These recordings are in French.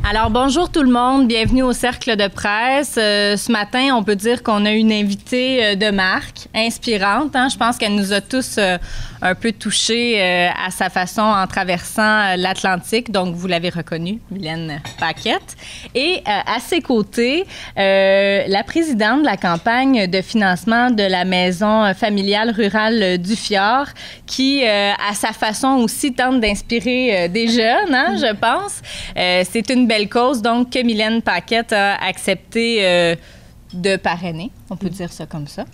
Alors, bonjour tout le monde. Bienvenue au Cercle de presse. Ce matin, on peut dire qu'on a une invitée de marque, inspirante. Hein? Je pense qu'elle nous a tous un peu touchés à sa façon en traversant l'Atlantique. Donc, vous l'avez reconnue, Mylène Paquette. Et à ses côtés, la présidente de la campagne de financement de la maison familiale rurale du Fjord, qui, à sa façon aussi, tente d'inspirer des jeunes, hein, je pense. C'est une belle cause, donc, que Mylène Paquette a accepté de parrainer. On peut dire ça comme ça.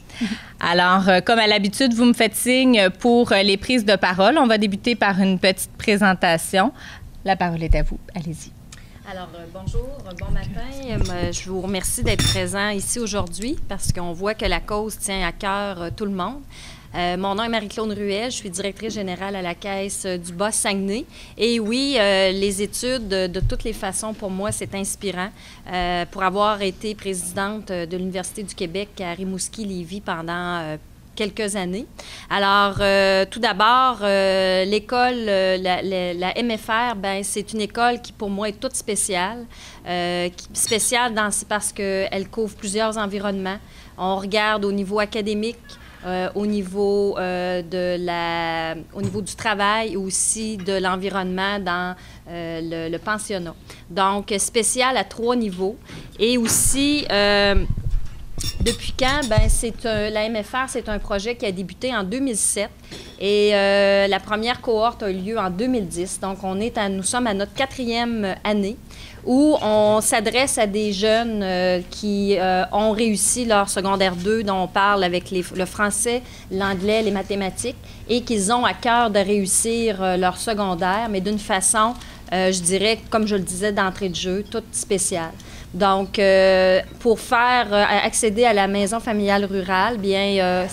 Alors, comme à l'habitude, vous me faites signe pour les prises de parole. On va débuter par une petite présentation. La parole est à vous. Allez-y. Alors, bonjour, bon matin. Je vous remercie d'être présent ici aujourd'hui parce qu'on voit que la cause tient à cœur tout le monde. Mon nom est Marie-Claude Ruel, je suis directrice générale à la Caisse du Bas-Saguenay. Et oui, les études, de toutes les façons, pour moi, c'est inspirant. Pour avoir été présidente de l'Université du Québec à Rimouski-Lévis pendant quelques années. Alors, tout d'abord, l'école, la MFR, ben c'est une école qui, pour moi, est toute spéciale. Spéciale parce qu'elle couvre plusieurs environnements. On regarde au niveau académique, au niveau du travail et aussi de l'environnement dans le pensionnat. Donc, spécial à 3 niveaux. Et aussi, depuis quand? Ben, la MFR, c'est un projet qui a débuté en 2007 et la première cohorte a eu lieu en 2010. Donc, nous sommes à notre 4e année où on s'adresse à des jeunes qui ont réussi leur secondaire 2, dont on parle avec le français, l'anglais, les mathématiques, et qu'ils ont à cœur de réussir leur secondaire, mais d'une façon, je dirais, comme je le disais d'entrée de jeu, toute spéciale. Donc, pour accéder à la maison familiale rurale, bien,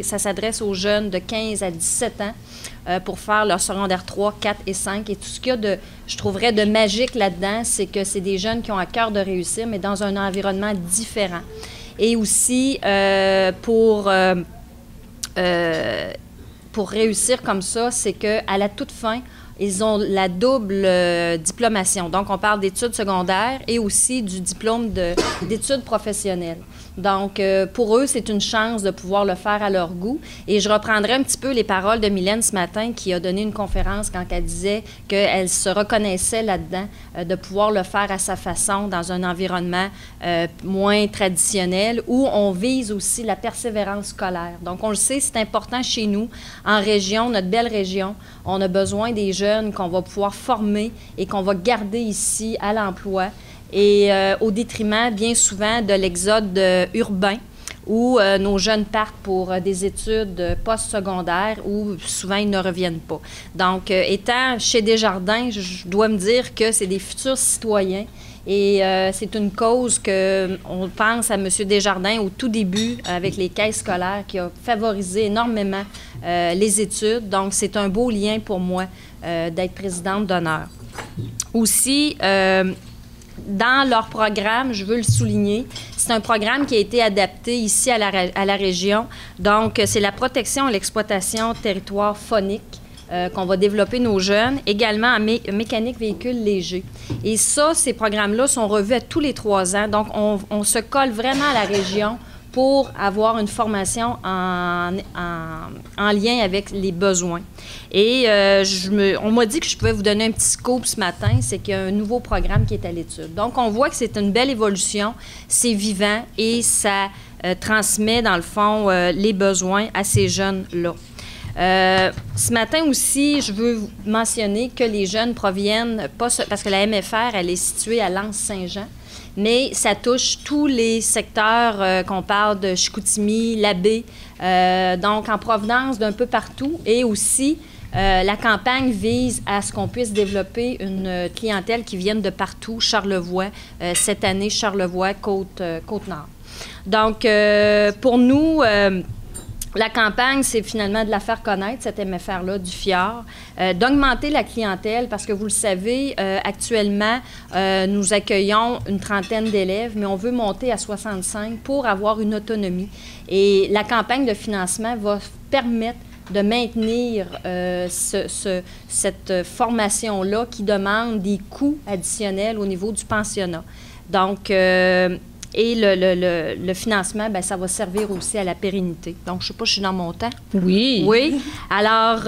ça s'adresse aux jeunes de 15 à 17 ans pour faire leur secondaire 3, 4 et 5. Et tout ce qu'il y a je trouverais de magique là-dedans, c'est que c'est des jeunes qui ont à cœur de réussir, mais dans un environnement différent. Et aussi, pour réussir comme ça, c'est qu'à la toute fin, ils ont la double diplomation. Donc, on parle d'études secondaires et aussi du diplôme d'études professionnelles. Donc, pour eux, c'est une chance de pouvoir le faire à leur goût. Et je reprendrai un petit peu les paroles de Mylène ce matin qui a donné une conférence quand elle disait qu'elle se reconnaissait là-dedans, de pouvoir le faire à sa façon dans un environnement moins traditionnel où on vise aussi la persévérance scolaire. Donc, on le sait, c'est important chez nous, en région, notre belle région. On a besoin des jeunes qu'on va pouvoir former et qu'on va garder ici à l'emploi. Et au détriment, bien souvent, de l'exode urbain, où nos jeunes partent pour des études postsecondaires, où souvent ils ne reviennent pas. Donc, étant chez Desjardins, je dois me dire que c'est des futurs citoyens. Et c'est une cause qu'on pense à M. Desjardins au tout début avec les caisses scolaires qui a favorisé énormément les études. Donc, c'est un beau lien pour moi d'être présidente d'honneur. Aussi, dans leur programme, je veux le souligner, c'est un programme qui a été adapté ici à la région. Donc, c'est la protection et l'exploitation territoire phonique qu'on va développer nos jeunes, également en mécanique véhicule léger. Et ça, ces programmes-là sont revus à tous les 3 ans. Donc, on se colle vraiment à la région pour avoir une formation en lien avec les besoins. Et on m'a dit que je pouvais vous donner un petit scoop ce matin, c'est qu'il y a un nouveau programme qui est à l'étude. Donc, on voit que c'est une belle évolution, c'est vivant et ça transmet, dans le fond, les besoins à ces jeunes-là. Ce matin aussi, je veux mentionner que les jeunes proviennent, parce que la MFR, elle est située à L'Anse-Saint-Jean, mais ça touche tous les secteurs qu'on parle de Chicoutimi, la baie, donc en provenance d'un peu partout. Et aussi, la campagne vise à ce qu'on puisse développer une clientèle qui vienne de partout, Charlevoix, cette année, Charlevoix, Côte-Nord. Donc, pour nous, la campagne, c'est finalement de la faire connaître, cette MFR-là, du Fjord, d'augmenter la clientèle, parce que vous le savez, actuellement, nous accueillons une trentaine d'élèves, mais on veut monter à 65 pour avoir une autonomie. Et la campagne de financement va permettre de maintenir cette formation-là qui demande des coûts additionnels au niveau du pensionnat. Donc, et le financement, bien, ça va servir aussi à la pérennité. Donc, je ne sais pas, je suis dans mon temps. Oui. Oui. Alors,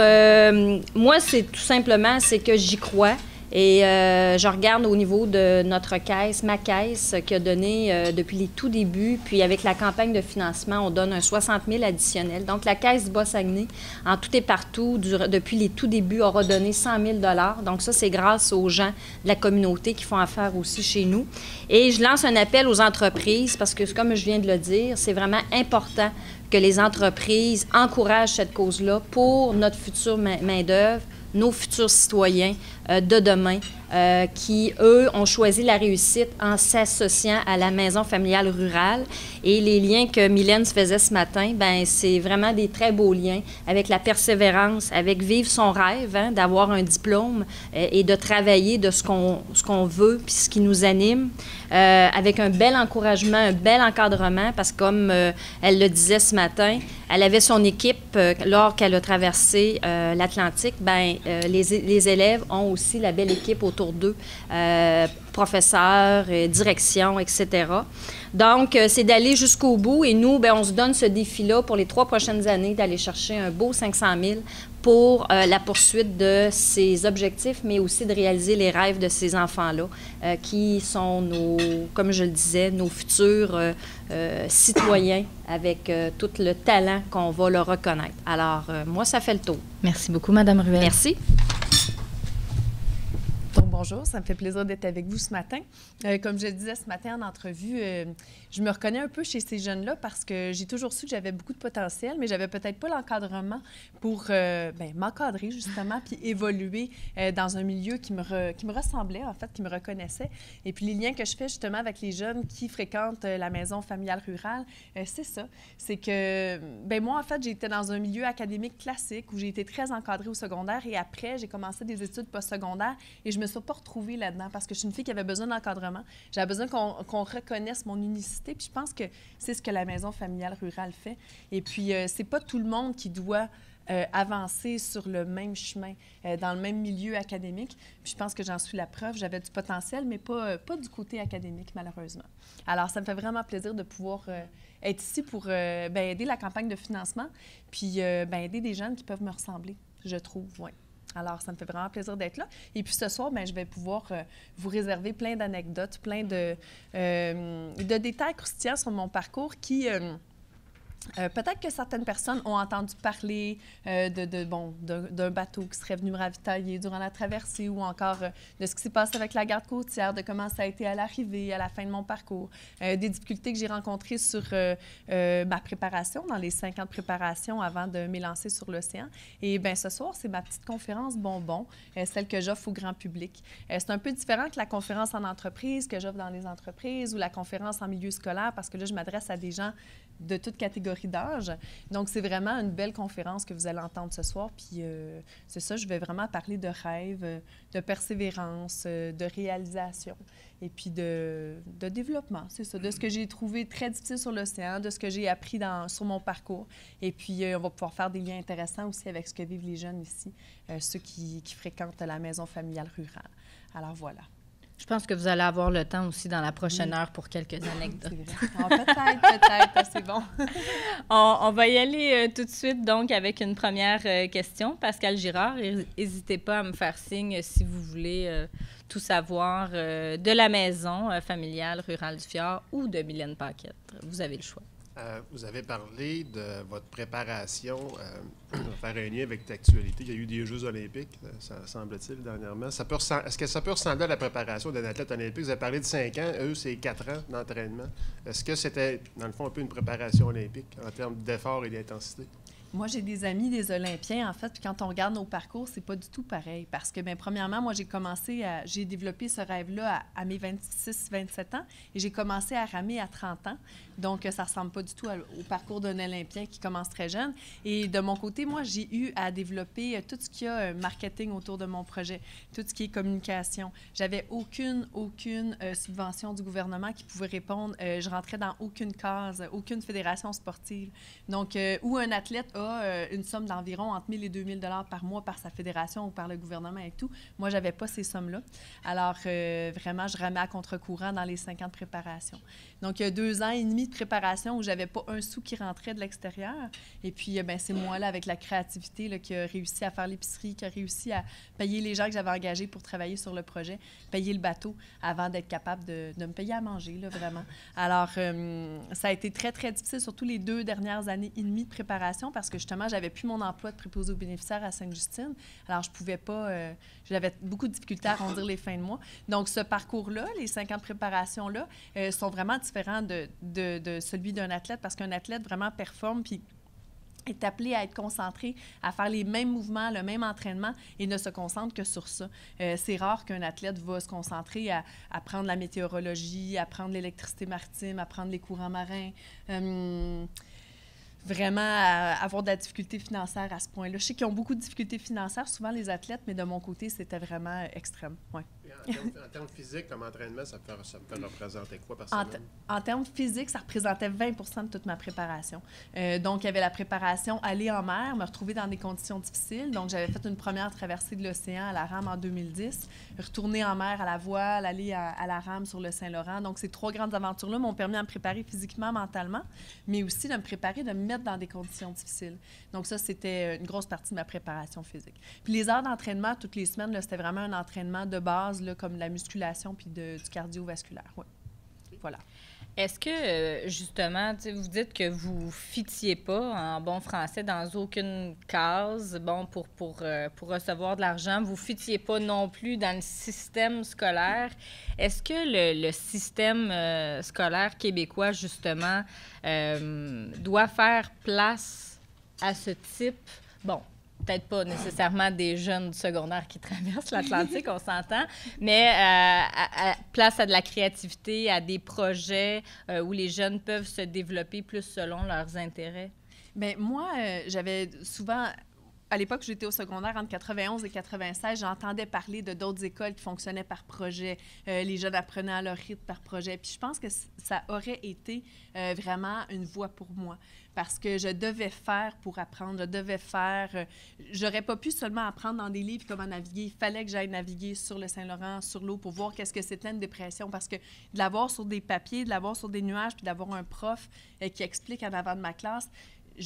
moi, c'est tout simplement, c'est que j'y crois. Et je regarde au niveau de notre caisse, ma caisse, qui a donné depuis les tout débuts, puis avec la campagne de financement, on donne un 60 000 additionnel. Donc, la caisse du Bas-Saguenay, en tout et partout, depuis les tout débuts, aura donné 100 000 $. Donc, ça, c'est grâce aux gens de la communauté qui font affaire aussi chez nous. Et je lance un appel aux entreprises parce que, comme je viens de le dire, c'est vraiment important que les entreprises encouragent cette cause-là pour notre future main-d'œuvre, nos futurs citoyens de demain qui, eux, ont choisi la réussite en s'associant à la maison familiale rurale. Et les liens que Mylène se faisait ce matin, bien, c'est vraiment des très beaux liens avec la persévérance, avec vivre son rêve, hein, d'avoir un diplôme et de travailler de ce qu'on veut puis ce qui nous anime, avec un bel encouragement, un bel encadrement, parce que comme elle le disait ce matin, elle avait son équipe lors qu'elle a traversé l'Atlantique. Bien, les élèves ont aussi la belle équipe autour d'eux, professeurs, direction, etc. Donc, c'est d'aller jusqu'au bout et nous, bien, on se donne ce défi-là pour les 3 prochaines années d'aller chercher un beau 500 000 pour la poursuite de ces objectifs, mais aussi de réaliser les rêves de ces enfants-là qui sont comme je le disais, nos futurs citoyens avec tout le talent qu'on va leur reconnaître. Alors, moi, ça fait le tour. Merci beaucoup, Mme Ruel. Merci. Donc, bonjour, ça me fait plaisir d'être avec vous ce matin. Comme je le disais ce matin en entrevue, je me reconnais un peu chez ces jeunes-là parce que j'ai toujours su que j'avais beaucoup de potentiel, mais j'avais peut-être pas l'encadrement pour m'encadrer justement puis évoluer dans un milieu qui me ressemblait, en fait, qui me reconnaissait. Et puis les liens que je fais justement avec les jeunes qui fréquentent la maison familiale rurale, c'est ça. C'est que, moi, en fait, j'étais dans un milieu académique classique où j'ai été très encadrée au secondaire et après, j'ai commencé des études postsecondaires et je me suis pas retrouvée là-dedans parce que je suis une fille qui avait besoin d'encadrement. J'avais besoin qu'on reconnaisse mon unicité. Puis je pense que c'est ce que la maison familiale rurale fait. Et puis, c'est pas tout le monde qui doit avancer sur le même chemin, dans le même milieu académique. Puis je pense que j'en suis la preuve. J'avais du potentiel, mais pas du côté académique, malheureusement. Alors, ça me fait vraiment plaisir de pouvoir être ici pour aider la campagne de financement, puis aider des jeunes qui peuvent me ressembler, je trouve, oui. Alors, ça me fait vraiment plaisir d'être là. Et puis ce soir, je vais pouvoir vous réserver plein d'anecdotes, plein de détails croustillants sur mon parcours qui... peut-être que certaines personnes ont entendu parler d'un bateau qui serait venu me ravitailler durant la traversée ou encore de ce qui s'est passé avec la garde côtière, de comment ça a été à l'arrivée, à la fin de mon parcours, des difficultés que j'ai rencontrées sur ma préparation, dans les 5 ans de préparation avant de m'élancer sur l'océan. Et bien, ce soir, c'est ma petite conférence bonbon, celle que j'offre au grand public. C'est un peu différent que la conférence en entreprise que j'offre dans les entreprises ou la conférence en milieu scolaire parce que là, je m'adresse à des gens de toute catégorie d'âge. Donc, c'est vraiment une belle conférence que vous allez entendre ce soir. Puis, c'est ça, je vais vraiment parler de rêve, de persévérance, de réalisation et puis de développement. C'est ça, de ce que j'ai trouvé très difficile sur l'océan, de ce que j'ai appris sur mon parcours. Et puis, on va pouvoir faire des liens intéressants aussi avec ce que vivent les jeunes ici, ceux qui fréquentent la maison familiale rurale. Alors, voilà. Je pense que vous allez avoir le temps aussi dans la prochaine heure pour quelques anecdotes. Peut-être, c'est bon. On va y aller tout de suite, donc, avec une première question. Pascal Girard, n'hésitez pas à me faire signe si vous voulez tout savoir de la maison familiale rurale du Fjord ou de Mylène Paquette. Vous avez le choix. Vous avez parlé de votre préparation, faire un lien avec l'actualité. Il y a eu des Jeux olympiques, ça semble-t-il, dernièrement. Est-ce que ça peut ressembler à la préparation d'un athlète olympique? Vous avez parlé de 5 ans, eux, c'est 4 ans d'entraînement. Est-ce que c'était, dans le fond, un peu une préparation olympique en termes d'effort et d'intensité? Moi, j'ai des amis, des Olympiens, en fait, puis quand on regarde nos parcours, c'est pas du tout pareil. Parce que, premièrement, moi, j'ai développé ce rêve-là à mes 26-27 ans et j'ai commencé à ramer à 30 ans. Donc, ça ressemble pas du tout au parcours d'un Olympien qui commence très jeune. Et de mon côté, moi, j'ai eu à développer tout ce qu'il y a marketing autour de mon projet, tout ce qui est communication. J'avais aucune subvention du gouvernement qui pouvait répondre. Je rentrais dans aucune case, aucune fédération sportive. Donc, où un athlète a a une somme d'environ entre 1 000 et 2 000 $ par mois par sa fédération ou par le gouvernement et tout. Moi, je n'avais pas ces sommes-là. Alors, vraiment, je ramais à contre-courant dans les 5 ans de préparation. Donc, il y a 2 ans et demi de préparation où je n'avais pas un sou qui rentrait de l'extérieur. Et puis, c'est moi-là, avec la créativité, là, qui a réussi à faire l'épicerie, qui a réussi à payer les gens que j'avais engagés pour travailler sur le projet, payer le bateau avant d'être capable de me payer à manger, là, vraiment. Alors, ça a été très, très difficile, surtout les 2 dernières années et demie de préparation, parce que justement, j'avais plus mon emploi de préposé aux bénéficiaires à Sainte-Justine. Alors, je pouvais pas... j'avais beaucoup de difficultés à arrondir les fins de mois. Donc, ce parcours-là, les 5 ans de préparation-là, sont vraiment différents de celui d'un athlète, parce qu'un athlète vraiment performe, puis est appelé à être concentré, à faire les mêmes mouvements, le même entraînement et ne se concentre que sur ça. C'est rare qu'un athlète va se concentrer à apprendre la météorologie, à apprendre l'électricité maritime, à apprendre les courants marins, vraiment avoir de la difficulté financière à ce point-là. Je sais qu'ils ont beaucoup de difficultés financières, souvent les athlètes, mais de mon côté, c'était vraiment extrême. Ouais. En termes physiques, comme entraînement, ça peut représenter quoi par semaine? En termes physiques, ça représentait 20 % de toute ma préparation. Donc, il y avait la préparation aller en mer, me retrouver dans des conditions difficiles. Donc, j'avais fait une première traversée de l'océan à la rame en 2010, retourner en mer à la voile, aller à la rame sur le Saint-Laurent. Donc, ces 3 grandes aventures-là m'ont permis de me préparer physiquement, mentalement, mais aussi de me préparer, de me mettre dans des conditions difficiles. Donc, ça, c'était une grosse partie de ma préparation physique. Puis, les heures d'entraînement, toutes les semaines, là, c'était vraiment un entraînement de base, là, comme de la musculation puis du cardiovasculaire. Ouais. Voilà. Est-ce que, justement, vous dites que vous ne fitiez pas, en bon français, dans aucune case, pour recevoir de l'argent. Vous ne fitiez pas non plus dans le système scolaire. Est-ce que le système scolaire québécois, justement, doit faire place à ce type... peut-être pas nécessairement des jeunes du secondaire qui traversent l'Atlantique, on s'entend, mais place à de la créativité, à des projets où les jeunes peuvent se développer plus selon leurs intérêts? Bien, moi, j'avais souvent... À l'époque où j'étais au secondaire, entre 91 et 96, j'entendais parler de d'autres écoles qui fonctionnaient par projet. Les jeunes apprenaient à leur rythme par projet. Puis je pense que ça aurait été vraiment une voie pour moi. Parce que je devais faire pour apprendre, je devais faire... j'aurais pas pu seulement apprendre dans des livres comment naviguer. Il fallait que j'aille naviguer sur le Saint-Laurent, sur l'eau, pour voir qu'est-ce que c'était une dépression. Parce que de l'avoir sur des papiers, de l'avoir sur des nuages, puis d'avoir un prof qui explique en avant de ma classe...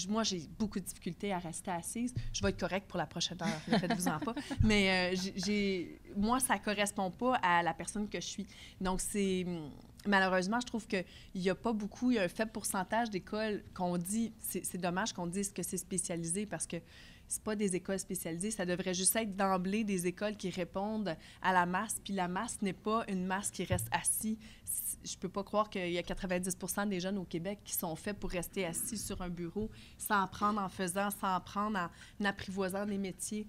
Moi, j'ai beaucoup de difficultés à rester assise. Je vais être correcte pour la prochaine heure, ne faites-vous-en pas. Mais moi, ça ne correspond pas à la personne que je suis. Donc, malheureusement, je trouve qu'il n'y a pas beaucoup, il y a un faible pourcentage d'écoles qu'on dit, c'est dommage qu'on dise que c'est spécialisé parce que c'est pas des écoles spécialisées, ça devrait juste être d'emblée des écoles qui répondent à la masse, puis la masse n'est pas une masse qui reste assise. Je peux pas croire qu'il y a 90 % des jeunes au Québec qui sont faits pour rester assis sur un bureau sans apprendre en faisant, sans apprendre en apprivoisant des métiers.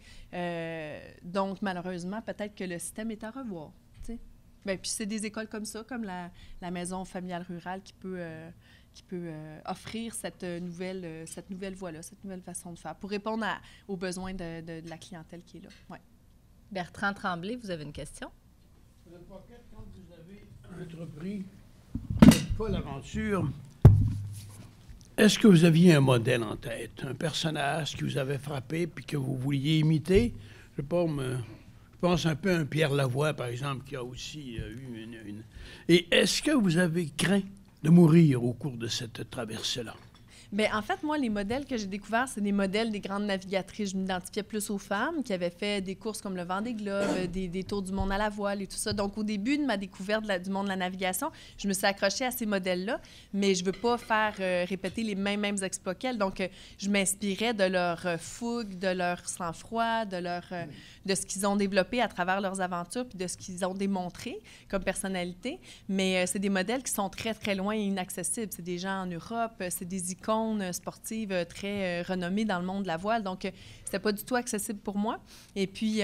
Donc, malheureusement, peut-être que le système est à revoir, tu sais. Bien, puis c'est des écoles comme ça, comme la maison familiale rurale qui peut offrir cette nouvelle voie-là, cette nouvelle façon de faire, pour répondre aux besoins de la clientèle qui est là. Ouais. Bertrand Tremblay, vous avez une question? Madame Paquette, quand vous avez entrepris Folle Aventure, est-ce que vous aviez un modèle en tête, un personnage qui vous avait frappé puis que vous vouliez imiter? Je pense un peu à un Pierre Lavoie, par exemple, qui a aussi eu une... Et est-ce que vous avez craint de mourir au cours de cette traversée-là? Bien, en fait, moi, les modèles que j'ai découverts, c'est des modèles des grandes navigatrices. Je m'identifiais plus aux femmes qui avaient fait des courses comme le Vendée Globe, des tours du monde à la voile et tout ça. Donc, au début de ma découverte du monde de la navigation, je me suis accrochée à ces modèles-là, mais je ne veux pas faire répéter les mêmes exploits qu'elles. Donc, je m'inspirais de leur fougue, de leur sang-froid, de ce qu'ils ont développé à travers leurs aventures puis de ce qu'ils ont démontré comme personnalité. Mais c'est des modèles qui sont très, très loin et inaccessibles. C'est des gens en Europe, c'est des icônes sportives très renommées dans le monde de la voile. Donc, c'était pas du tout accessible pour moi. Et puis,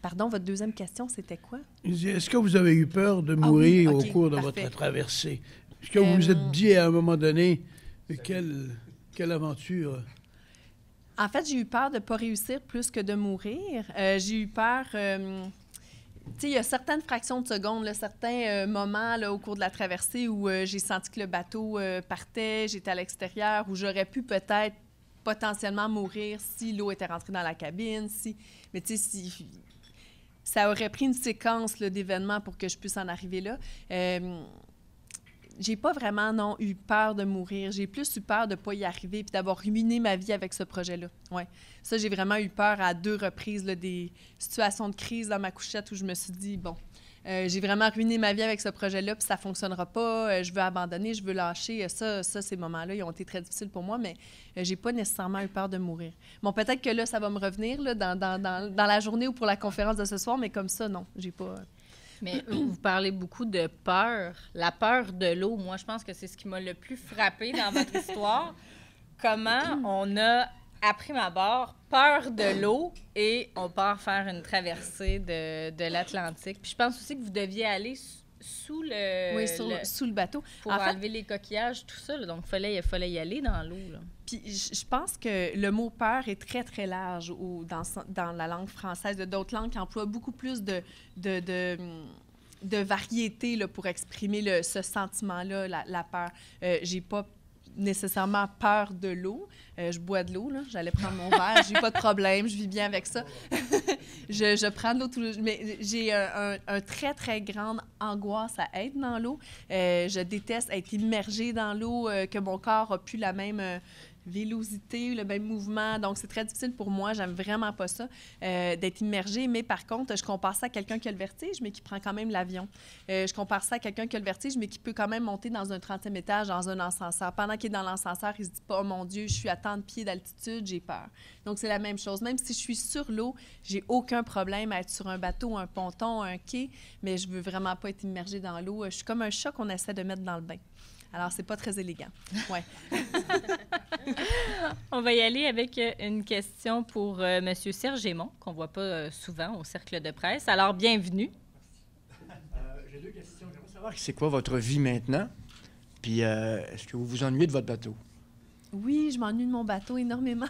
pardon, votre deuxième question, c'était quoi? Est-ce que vous avez eu peur de mourir au cours de votre traversée? Est-ce que vous vous êtes dit à un moment donné, quelle aventure? En fait, j'ai eu peur de ne pas réussir plus que de mourir. J'ai eu peur... Tu sais, il y a certaines fractions de secondes, là, certains moments là, au cours de la traversée où j'ai senti que le bateau partait, j'étais à l'extérieur, où j'aurais pu peut-être potentiellement mourir si l'eau était rentrée dans la cabine, si... Mais tu sais, si... Ça aurait pris une séquence d'événements pour que je puisse en arriver là. J'ai pas vraiment, non, eu peur de mourir. J'ai plus eu peur de pas y arriver puis d'avoir ruiné ma vie avec ce projet-là. Ouais. Ça, j'ai vraiment eu peur à 2 reprises, là, des situations de crise dans ma couchette où je me suis dit, bon, j'ai vraiment ruiné ma vie avec ce projet-là puis ça fonctionnera pas, je veux abandonner, je veux lâcher. Ça, ces moments-là, ils ont été très difficiles pour moi, mais j'ai pas nécessairement eu peur de mourir. Bon, peut-être que là, ça va me revenir là, dans la journée ou pour la conférence de ce soir, mais comme ça, non, j'ai pas... Mais vous parlez beaucoup de peur. La peur de l'eau, moi, je pense que c'est ce qui m'a le plus frappé dans votre histoire. Comment on a, à prime abord, peur de l'eau et on part faire une traversée de l'Atlantique. Puis je pense aussi que vous deviez aller sous le... Oui, sous le bateau. Pour enlever les coquillages, tout ça. Là. Donc, il fallait y aller dans l'eau. Là. Puis je pense que le mot « peur » est très, très large dans la langue française. D'autres langues qui emploient beaucoup plus de variété là, pour exprimer ce sentiment-là, la peur. J'ai pas nécessairement peur de l'eau. Je bois de l'eau, là. J'allais prendre mon verre. J'ai pas de problème. Je vis bien avec ça. je prends de l'eau tout le... Mais j'ai un très, très grande angoisse à être dans l'eau. Je déteste être immergée dans l'eau, que mon corps a plus la même... vélocité, le même mouvement. Donc, c'est très difficile pour moi. J'aime vraiment pas ça, d'être immergée. Mais par contre, je compare ça à quelqu'un qui a le vertige, mais qui prend quand même l'avion. Je compare ça à quelqu'un qui a le vertige, mais qui peut quand même monter dans un 30e étage, dans un ascenseur. Pendant qu'il est dans l'ascenseur, il se dit pas « Oh mon Dieu, je suis à tant de pieds d'altitude, j'ai peur. » Donc, c'est la même chose. Même si je suis sur l'eau, j'ai aucun problème à être sur un bateau, un ponton, un quai, mais je veux vraiment pas être immergée dans l'eau. Je suis comme un chat qu'on essaie de mettre dans le bain. Alors, c'est pas très élégant. Ouais. On va y aller avec une question pour M. Serge Aymon, qu'on ne voit pas souvent au cercle de presse. Alors, bienvenue. J'ai 2 questions. J'aimerais savoir c'est quoi votre vie maintenant, puis est-ce que vous vous ennuyez de votre bateau? Oui, je m'ennuie de mon bateau énormément.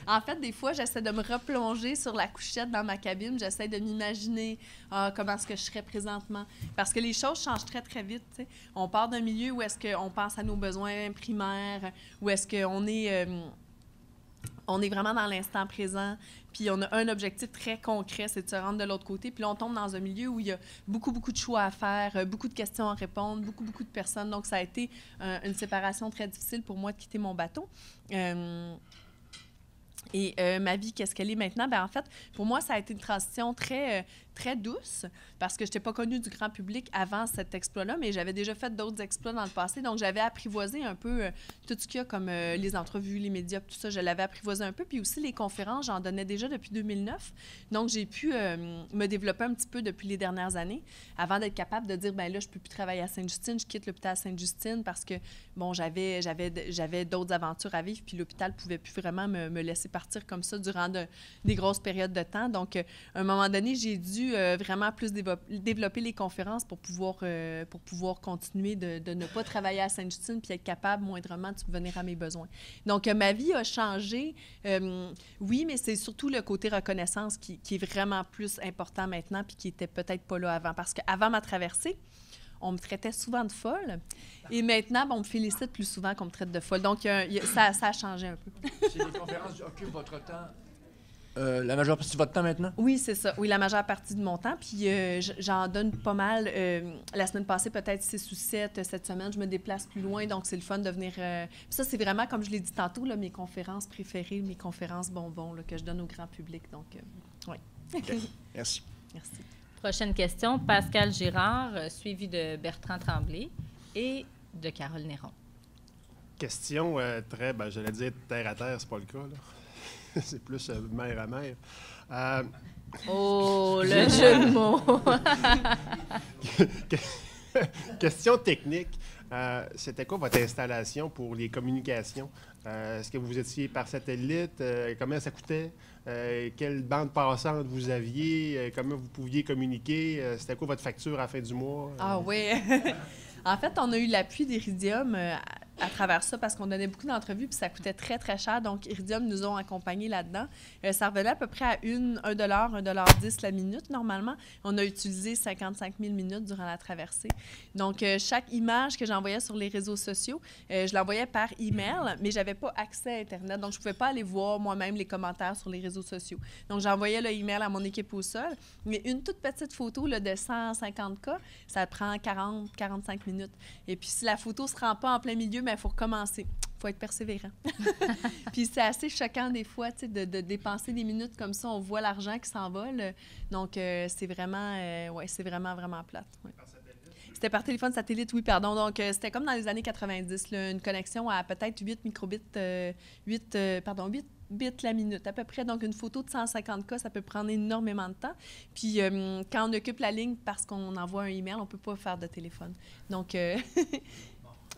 En fait, des fois, j'essaie de me replonger sur la couchette dans ma cabine. J'essaie de m'imaginer comment est-ce que je serais présentement. Parce que les choses changent très, très vite. T'sais. On part d'un milieu où est-ce qu'on pense à nos besoins primaires, où est-ce qu'on est... on est vraiment dans l'instant présent, puis on a un objectif très concret, c'est de se rendre de l'autre côté. Puis là, on tombe dans un milieu où il y a beaucoup, beaucoup de choix à faire, beaucoup de questions à répondre, beaucoup, beaucoup de personnes. Donc, ça a été une séparation très difficile pour moi de quitter mon bateau. Et ma vie, qu'est-ce qu'elle est maintenant? Bien, en fait, pour moi, ça a été une transition très, très douce parce que je n'étais pas connue du grand public avant cet exploit-là, mais j'avais déjà fait d'autres exploits dans le passé. Donc, j'avais apprivoisé un peu tout ce qu'il y a comme les entrevues, les médias, tout ça. Je l'avais apprivoisé un peu. Puis aussi, les conférences, j'en donnais déjà depuis 2009. Donc, j'ai pu me développer un petit peu depuis les dernières années avant d'être capable de dire, bien là, je ne peux plus travailler à Sainte-Justine. Je quitte l'hôpital Sainte-Justine parce que, bon, j'avais d'autres aventures à vivre. Puis l'hôpital ne pouvait plus vraiment me laisser partir comme ça durant des grosses périodes de temps. Donc, à un moment donné, j'ai dû vraiment plus développer les conférences pour pouvoir continuer de ne pas travailler à Sainte-Justine puis être capable moindrement de subvenir à mes besoins. Donc, ma vie a changé, oui, mais c'est surtout le côté reconnaissance qui est vraiment plus important maintenant puis qui était peut-être pas là avant. Parce qu'avant ma traversée, on me traitait souvent de folle. Et maintenant, on me félicite plus souvent qu'on me traite de folle. Donc, ça a changé un peu. C'est les conférences qui occupent votre temps, la majeure partie de votre temps maintenant? Oui, c'est ça. Oui, la majeure partie de mon temps. Puis, j'en donne pas mal. La semaine passée, peut-être 6 ou 7. Cette semaine, je me déplace plus loin. Donc, c'est le fun de venir... Puis ça, c'est vraiment, comme je l'ai dit tantôt, là, mes conférences préférées, mes conférences bonbons là, que je donne au grand public. Donc, oui. Okay. Merci. Merci. Prochaine question, Pascal Girard, suivi de Bertrand Tremblay et de Carole Néron. Question très, j'allais dire terre à terre, c'est pas le cas, là. C'est plus mer à mer. Oh, le jeu de mots! Question technique. C'était quoi votre installation pour les communications? Est-ce que vous étiez par satellite? Comment ça coûtait? Quelle bande passante vous aviez? Comment vous pouviez communiquer? C'était quoi votre facture à la fin du mois? Ah oui! En fait, on a eu l'appui d'Iridium à travers ça parce qu'on donnait beaucoup d'entrevues puis ça coûtait très, très cher. Donc, Iridium nous ont accompagnés là-dedans. Ça revenait à peu près à $1, $1.10 la minute, normalement. On a utilisé 55 000 minutes durant la traversée. Donc, chaque image que j'envoyais sur les réseaux sociaux, je l'envoyais par email, mais je n'avais pas accès à Internet. Donc, je ne pouvais pas aller voir moi-même les commentaires sur les réseaux sociaux. Donc, j'envoyais le email à mon équipe au sol. Mais une toute petite photo là, de 150 cas, ça prend 40-45 minutes. Et puis, si la photo ne se rend pas en plein milieu, il faut recommencer. Il faut être persévérant. Puis c'est assez choquant des fois de dépenser des minutes comme ça. On voit l'argent qui s'envole. Donc, c'est vraiment, c'est vraiment, vraiment plate. Ouais. C'était par téléphone satellite, oui, pardon. Donc, c'était comme dans les années 90, là, une connexion à peut-être 8 microbits, 8 bits la minute à peu près. Donc, une photo de 150 cas, ça peut prendre énormément de temps. Puis, quand on occupe la ligne parce qu'on envoie un email, on ne peut pas faire de téléphone. Donc,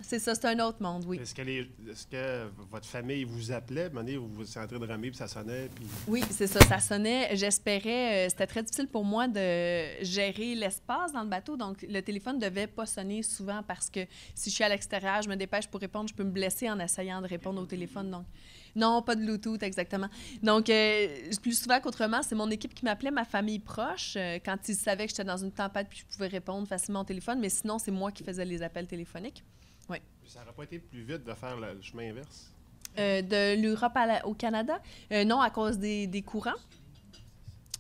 c'est ça, c'est un autre monde, oui. Est-ce que votre famille vous appelait? Vous étiez en train de ramer, puis ça sonnait? Puis... Oui, c'est ça, ça sonnait. J'espérais... c'était très difficile pour moi de gérer l'espace dans le bateau. Donc, le téléphone ne devait pas sonner souvent parce que si je suis à l'extérieur, je me dépêche pour répondre, je peux me blesser en essayant de répondre au téléphone. Donc, non, pas de Bluetooth, exactement. Donc, plus souvent qu'autrement, c'est mon équipe qui m'appelait, ma famille proche, quand ils savaient que j'étais dans une tempête puis je pouvais répondre facilement au téléphone. Mais sinon, c'est moi qui faisais les appels téléphoniques. Oui. Ça n'aurait pas été plus vite de faire le chemin inverse? De l'Europe au Canada? Non, à cause des courants.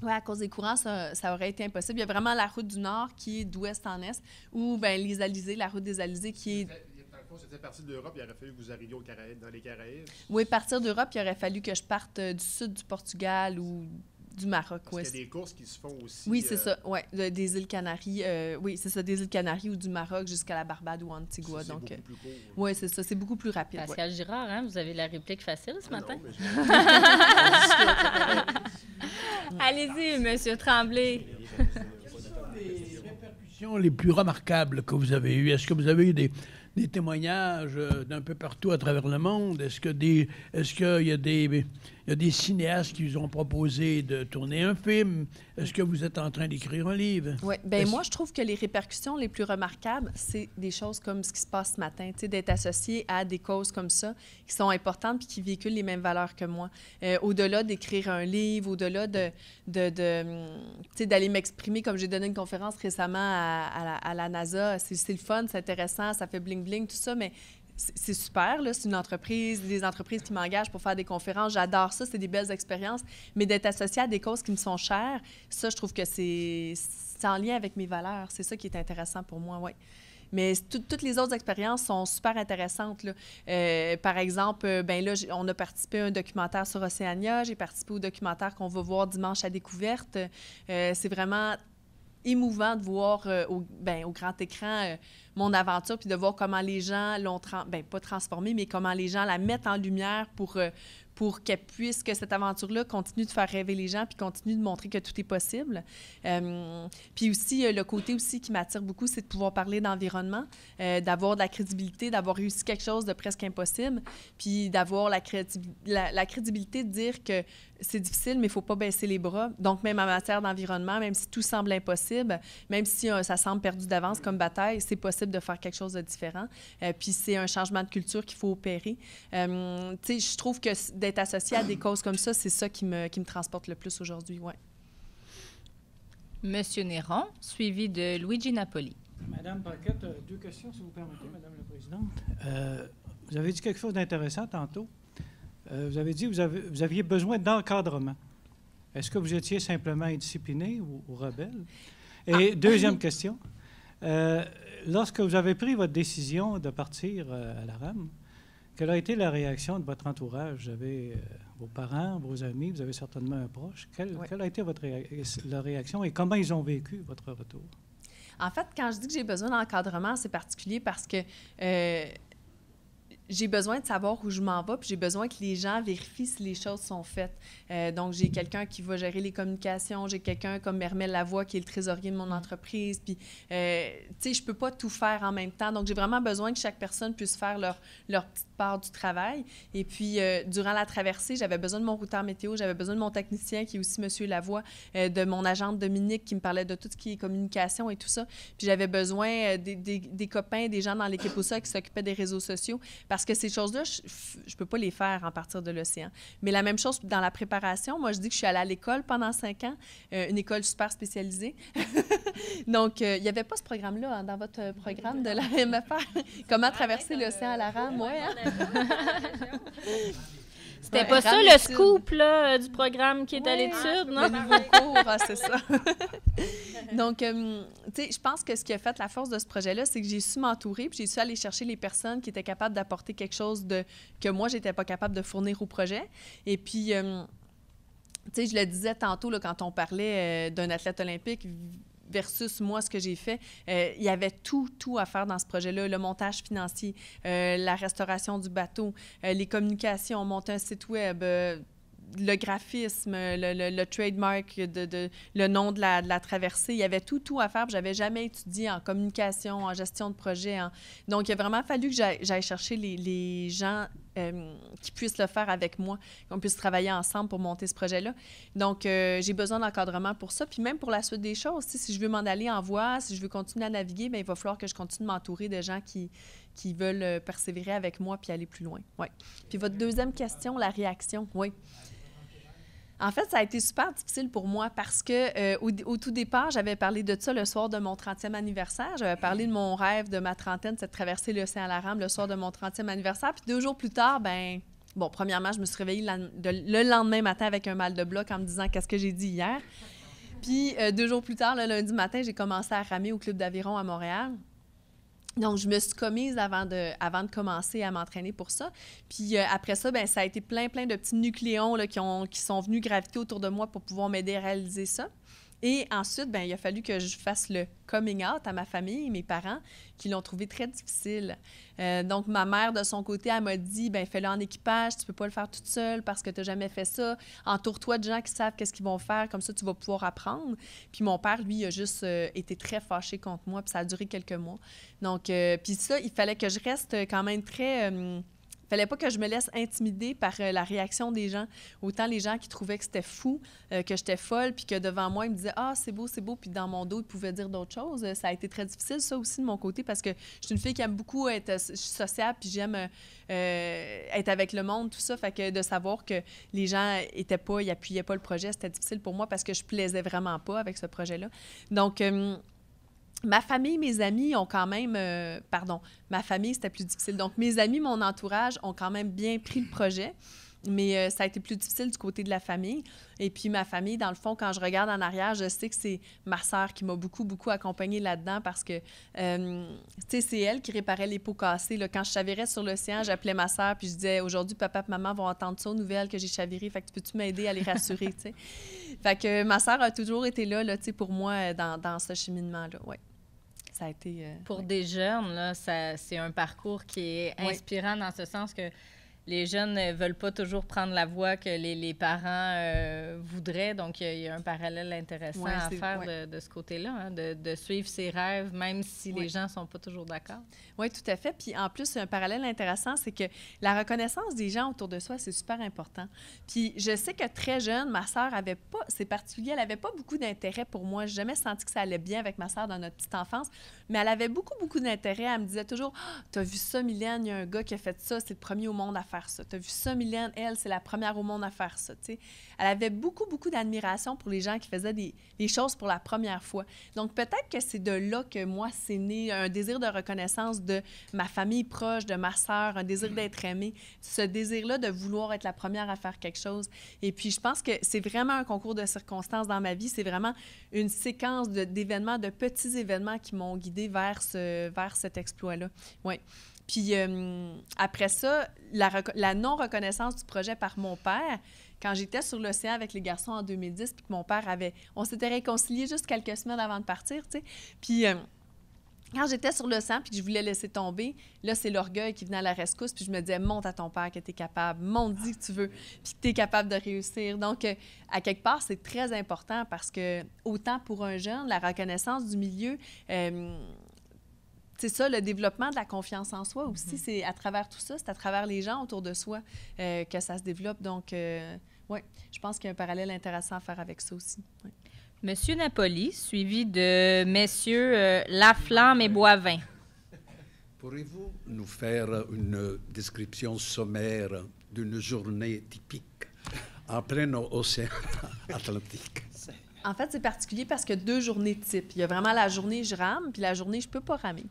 Oui, à cause des courants, ça aurait été impossible. Il y a vraiment la route du Nord qui est d'ouest en est, ou les Alizés, la route des Alizés qui est... Dans le fond, c'était parti de l'Europe, il aurait fallu que vous arriviez dans les Caraïbes? Oui, partir d'Europe, il aurait fallu que je parte du sud du Portugal ou du Maroc. Parce qu'il y a des courses qui se font aussi... Oui, c'est ça, oui, des îles Canaries. Oui, c'est ça, des îles Canaries ou du Maroc jusqu'à la Barbade ou Antigua. C'est beaucoup plus court. Oui, c'est ça, c'est beaucoup plus rapide. Pascal Girard, hein, vous avez la réplique facile ce matin? Non, Allez-y, Monsieur Tremblay. Les répercussions les plus remarquables que vous avez eues, est-ce que vous avez eu des témoignages d'un peu partout à travers le monde? Est-ce qu'il y a des cinéastes qui vous ont proposé de tourner un film? Est-ce que vous êtes en train d'écrire un livre? Oui, bien moi, je trouve que les répercussions les plus remarquables, c'est des choses comme ce qui se passe ce matin, tu sais, d'être associé à des causes comme ça, qui sont importantes puis qui véhiculent les mêmes valeurs que moi. Au-delà d'écrire un livre, au-delà tu sais, d'aller m'exprimer, comme j'ai donné une conférence récemment à la NASA, c'est le fun, c'est intéressant, ça fait bling-bling, tout ça, mais c'est super, là. C'est une entreprise, des entreprises qui m'engagent pour faire des conférences. J'adore ça, c'est des belles expériences. Mais d'être associé à des causes qui me sont chères, ça, je trouve que c'est en lien avec mes valeurs. C'est ça qui est intéressant pour moi, oui. Mais toutes les autres expériences sont super intéressantes, là. Par exemple, là, on a participé à un documentaire sur Océania. J'ai participé au documentaire qu'on va voir dimanche à Découverte. C'est vraiment émouvant de voir au grand écran mon aventure, puis de voir comment les gens l'ont, pas transformée, mais comment les gens la mettent en lumière pour qu'elle puisse, que cette aventure-là continue de faire rêver les gens, puis continue de montrer que tout est possible. Puis aussi, le côté aussi qui m'attire beaucoup, c'est de pouvoir parler d'environnement, d'avoir de la crédibilité, d'avoir réussi quelque chose de presque impossible, puis d'avoir la crédibilité de dire que c'est difficile, mais il ne faut pas baisser les bras. Donc, même en matière d'environnement, même si tout semble impossible, même si ça semble perdu d'avance comme bataille, c'est possible de faire quelque chose de différent. Puis c'est un changement de culture qu'il faut opérer. Tu sais, je trouve que d'être associé à des causes comme ça, c'est ça qui me transporte le plus aujourd'hui, oui. Monsieur Néron, suivi de Luigi Napoli. Madame Paquette, deux questions, si vous permettez, Madame la Présidente. Vous avez dit quelque chose d'intéressant tantôt. Vous avez dit que vous aviez besoin d'encadrement. Est-ce que vous étiez simplement indiscipliné ou rebelle? Et deuxième question, lorsque vous avez pris votre décision de partir à la rame, quelle a été la réaction de votre entourage? Vous avez vos parents, vos amis, vous avez certainement un proche. Quelle a été leur réaction et comment ils ont vécu votre retour? En fait, quand je dis que j'ai besoin d'encadrement, c'est particulier parce que j'ai besoin de savoir où je m'en vais, puis j'ai besoin que les gens vérifient si les choses sont faites. Donc, j'ai quelqu'un qui va gérer les communications, j'ai quelqu'un comme Mermel Lavoie qui est le trésorier de mon entreprise, puis, tu sais, je peux pas tout faire en même temps. Donc, j'ai vraiment besoin que chaque personne puisse faire leur petite part du travail. Et puis, durant la traversée, j'avais besoin de mon routeur météo, j'avais besoin de mon technicien qui est aussi M. Lavoie, de mon agente Dominique qui me parlait de tout ce qui est communication et tout ça. Puis, j'avais besoin des copains, des gens dans l'équipe OSA qui s'occupaient des réseaux sociaux. Parce que ces choses-là, je ne peux pas les faire en partir de l'océan. Mais la même chose dans la préparation. Moi, je dis que je suis allée à l'école pendant 5 ans, une école super spécialisée. Donc, il n'y avait pas ce programme-là dans votre programme de la MFR. Comment traverser l'océan à la rame, oui. Hein? C'était pas ça le scoop là, du programme qui est à l'étude, non? Le nouveau cours, c'est ça. Donc, tu sais, je pense que ce qui a fait la force de ce projet-là, c'est que j'ai su m'entourer, puis j'ai su aller chercher les personnes qui étaient capables d'apporter quelque chose que moi, j'étais pas capable de fournir au projet. Et puis, tu sais, je le disais tantôt, là, quand on parlait d'un athlète olympique versus moi, ce que j'ai fait, il y avait tout à faire dans ce projet-là. Le montage financier, la restauration du bateau, les communications, monter un site web, le graphisme, le trademark, le nom de la traversée. Il y avait tout à faire. Je n'avais jamais étudié en communication, en gestion de projet. Donc, il a vraiment fallu que j'aille chercher les gens qui puissent le faire avec moi, qu'on puisse travailler ensemble pour monter ce projet-là. Donc, j'ai besoin d'encadrement pour ça. Puis même pour la suite des choses, si je veux m'en aller en voie, si je veux continuer à naviguer, bien, il va falloir que je continue de m'entourer de gens qui veulent persévérer avec moi puis aller plus loin. Ouais. Puis votre deuxième question, la réaction, oui. En fait, ça a été super difficile pour moi parce que au tout départ, j'avais parlé de ça le soir de mon 30e anniversaire. J'avais parlé de mon rêve de ma trentaine, c'est de traverser l'océan à la rame le soir de mon 30e anniversaire. Puis 2 jours plus tard, ben bon, premièrement, je me suis réveillée le lendemain matin avec un mal de bloc en me disant « Qu'est-ce que j'ai dit hier? » Puis 2 jours plus tard, le lundi matin, j'ai commencé à ramer au Club d'aviron à Montréal. Donc, je me suis commise avant de commencer à m'entraîner pour ça. Puis après ça, bien, ça a été plein de petits nucléons là, qui sont venus graviter autour de moi pour pouvoir m'aider à réaliser ça. Et ensuite, bien, il a fallu que je fasse le coming out à ma famille et mes parents qui l'ont trouvé très difficile. Donc, ma mère, de son côté, elle m'a dit, bien, fais-le en équipage, tu peux pas le faire toute seule parce que tu n'as jamais fait ça. Entoure-toi de gens qui savent qu'est-ce qu'ils vont faire, comme ça, tu vas pouvoir apprendre. Puis mon père, lui, a juste été très fâché contre moi, puis ça a duré quelques mois. Donc, puis ça, il fallait que je reste quand même très... Il fallait pas que je me laisse intimider par la réaction des gens. Autant les gens qui trouvaient que c'était fou, que j'étais folle, puis que devant moi, ils me disaient « Ah, c'est beau », puis dans mon dos, ils pouvaient dire d'autres choses. Ça a été très difficile, ça aussi, de mon côté, parce que je suis une fille qui aime beaucoup être sociable, puis j'aime être avec le monde, tout ça. Fait que de savoir que les gens étaient pas, ils appuyaient pas le projet, c'était difficile pour moi parce que je plaisais vraiment pas avec ce projet-là. Donc... ma famille, mes amis ont quand même... ma famille, c'était plus difficile. Donc, mes amis, mon entourage ont quand même bien pris le projet, mais ça a été plus difficile du côté de la famille. Et puis, ma famille, dans le fond, quand je regarde en arrière, je sais que c'est ma sœur qui m'a beaucoup accompagnée là-dedans parce que, tu sais, c'est elle qui réparait les pots cassés. Là. Quand je chavirais sur l'océan, j'appelais ma sœur puis je disais « Aujourd'hui, papa et maman vont entendre ça aux nouvelles que j'ai chaviré, fait que peux-tu m'aider à les rassurer? » tu sais. Fait que ma sœur a toujours été là tu sais, pour moi, dans ce cheminement-là, ouais. Ça a été... Pour des jeunes, là, c'est un parcours qui est inspirant dans ce sens que les jeunes ne veulent pas toujours prendre la voie que les parents voudraient. Donc, il y a un parallèle intéressant à faire de ce côté-là, hein, de suivre ses rêves, même si les gens ne sont pas toujours d'accord. Oui, tout à fait. Puis en plus, un parallèle intéressant, c'est que la reconnaissance des gens autour de soi, c'est super important. Puis je sais que très jeune, ma sœur avait pas, c'est particulier, elle n'avait pas beaucoup d'intérêt pour moi. Je n'ai jamais senti que ça allait bien avec ma sœur dans notre petite enfance, mais elle avait beaucoup d'intérêt. Elle me disait toujours « T'as vu ça, Mylène? Il y a un gars qui a fait ça, c'est le premier au monde à faire ça. T'as vu ça, Mylène? Elle, c'est la première au monde à faire ça. » Tu sais, elle avait beaucoup d'admiration pour les gens qui faisaient des choses pour la première fois. Donc peut-être que c'est de là que moi, c'est né un désir de reconnaissance de ma famille proche, de ma sœur, un désir d'être aimée, ce désir-là de vouloir être la première à faire quelque chose. Et puis, je pense que c'est vraiment un concours de circonstances dans ma vie. C'est vraiment une séquence d'événements, de petits événements qui m'ont guidée vers cet exploit-là. Oui. Puis, après ça, la non-reconnaissance du projet par mon père, quand j'étais sur l'océan avec les garçons en 2010, puis que mon père on s'était réconciliés juste quelques semaines avant de partir, tu sais. Puis... Quand j'étais sur l'océan puis que je voulais laisser tomber, là, c'est l'orgueil qui venait à la rescousse. Puis je me disais, montre à ton père que tu es capable, montre, dis que tu veux, puis que tu es capable de réussir. Donc, à quelque part, c'est très important parce que, autant pour un jeune, la reconnaissance du milieu, c'est ça, le développement de la confiance en soi aussi, c'est à travers tout ça, c'est à travers les gens autour de soi que ça se développe. Donc, oui, je pense qu'il y a un parallèle intéressant à faire avec ça aussi. Ouais. Monsieur Napoli, suivi de messieurs Laflamme et Boivin. Pourriez-vous nous faire une description sommaire d'une journée typique en plein océan Atlantique? En fait, c'est particulier parce qu'il y a 2 journées type. Il y a vraiment la journée je rame, puis la journée je peux pas ramer.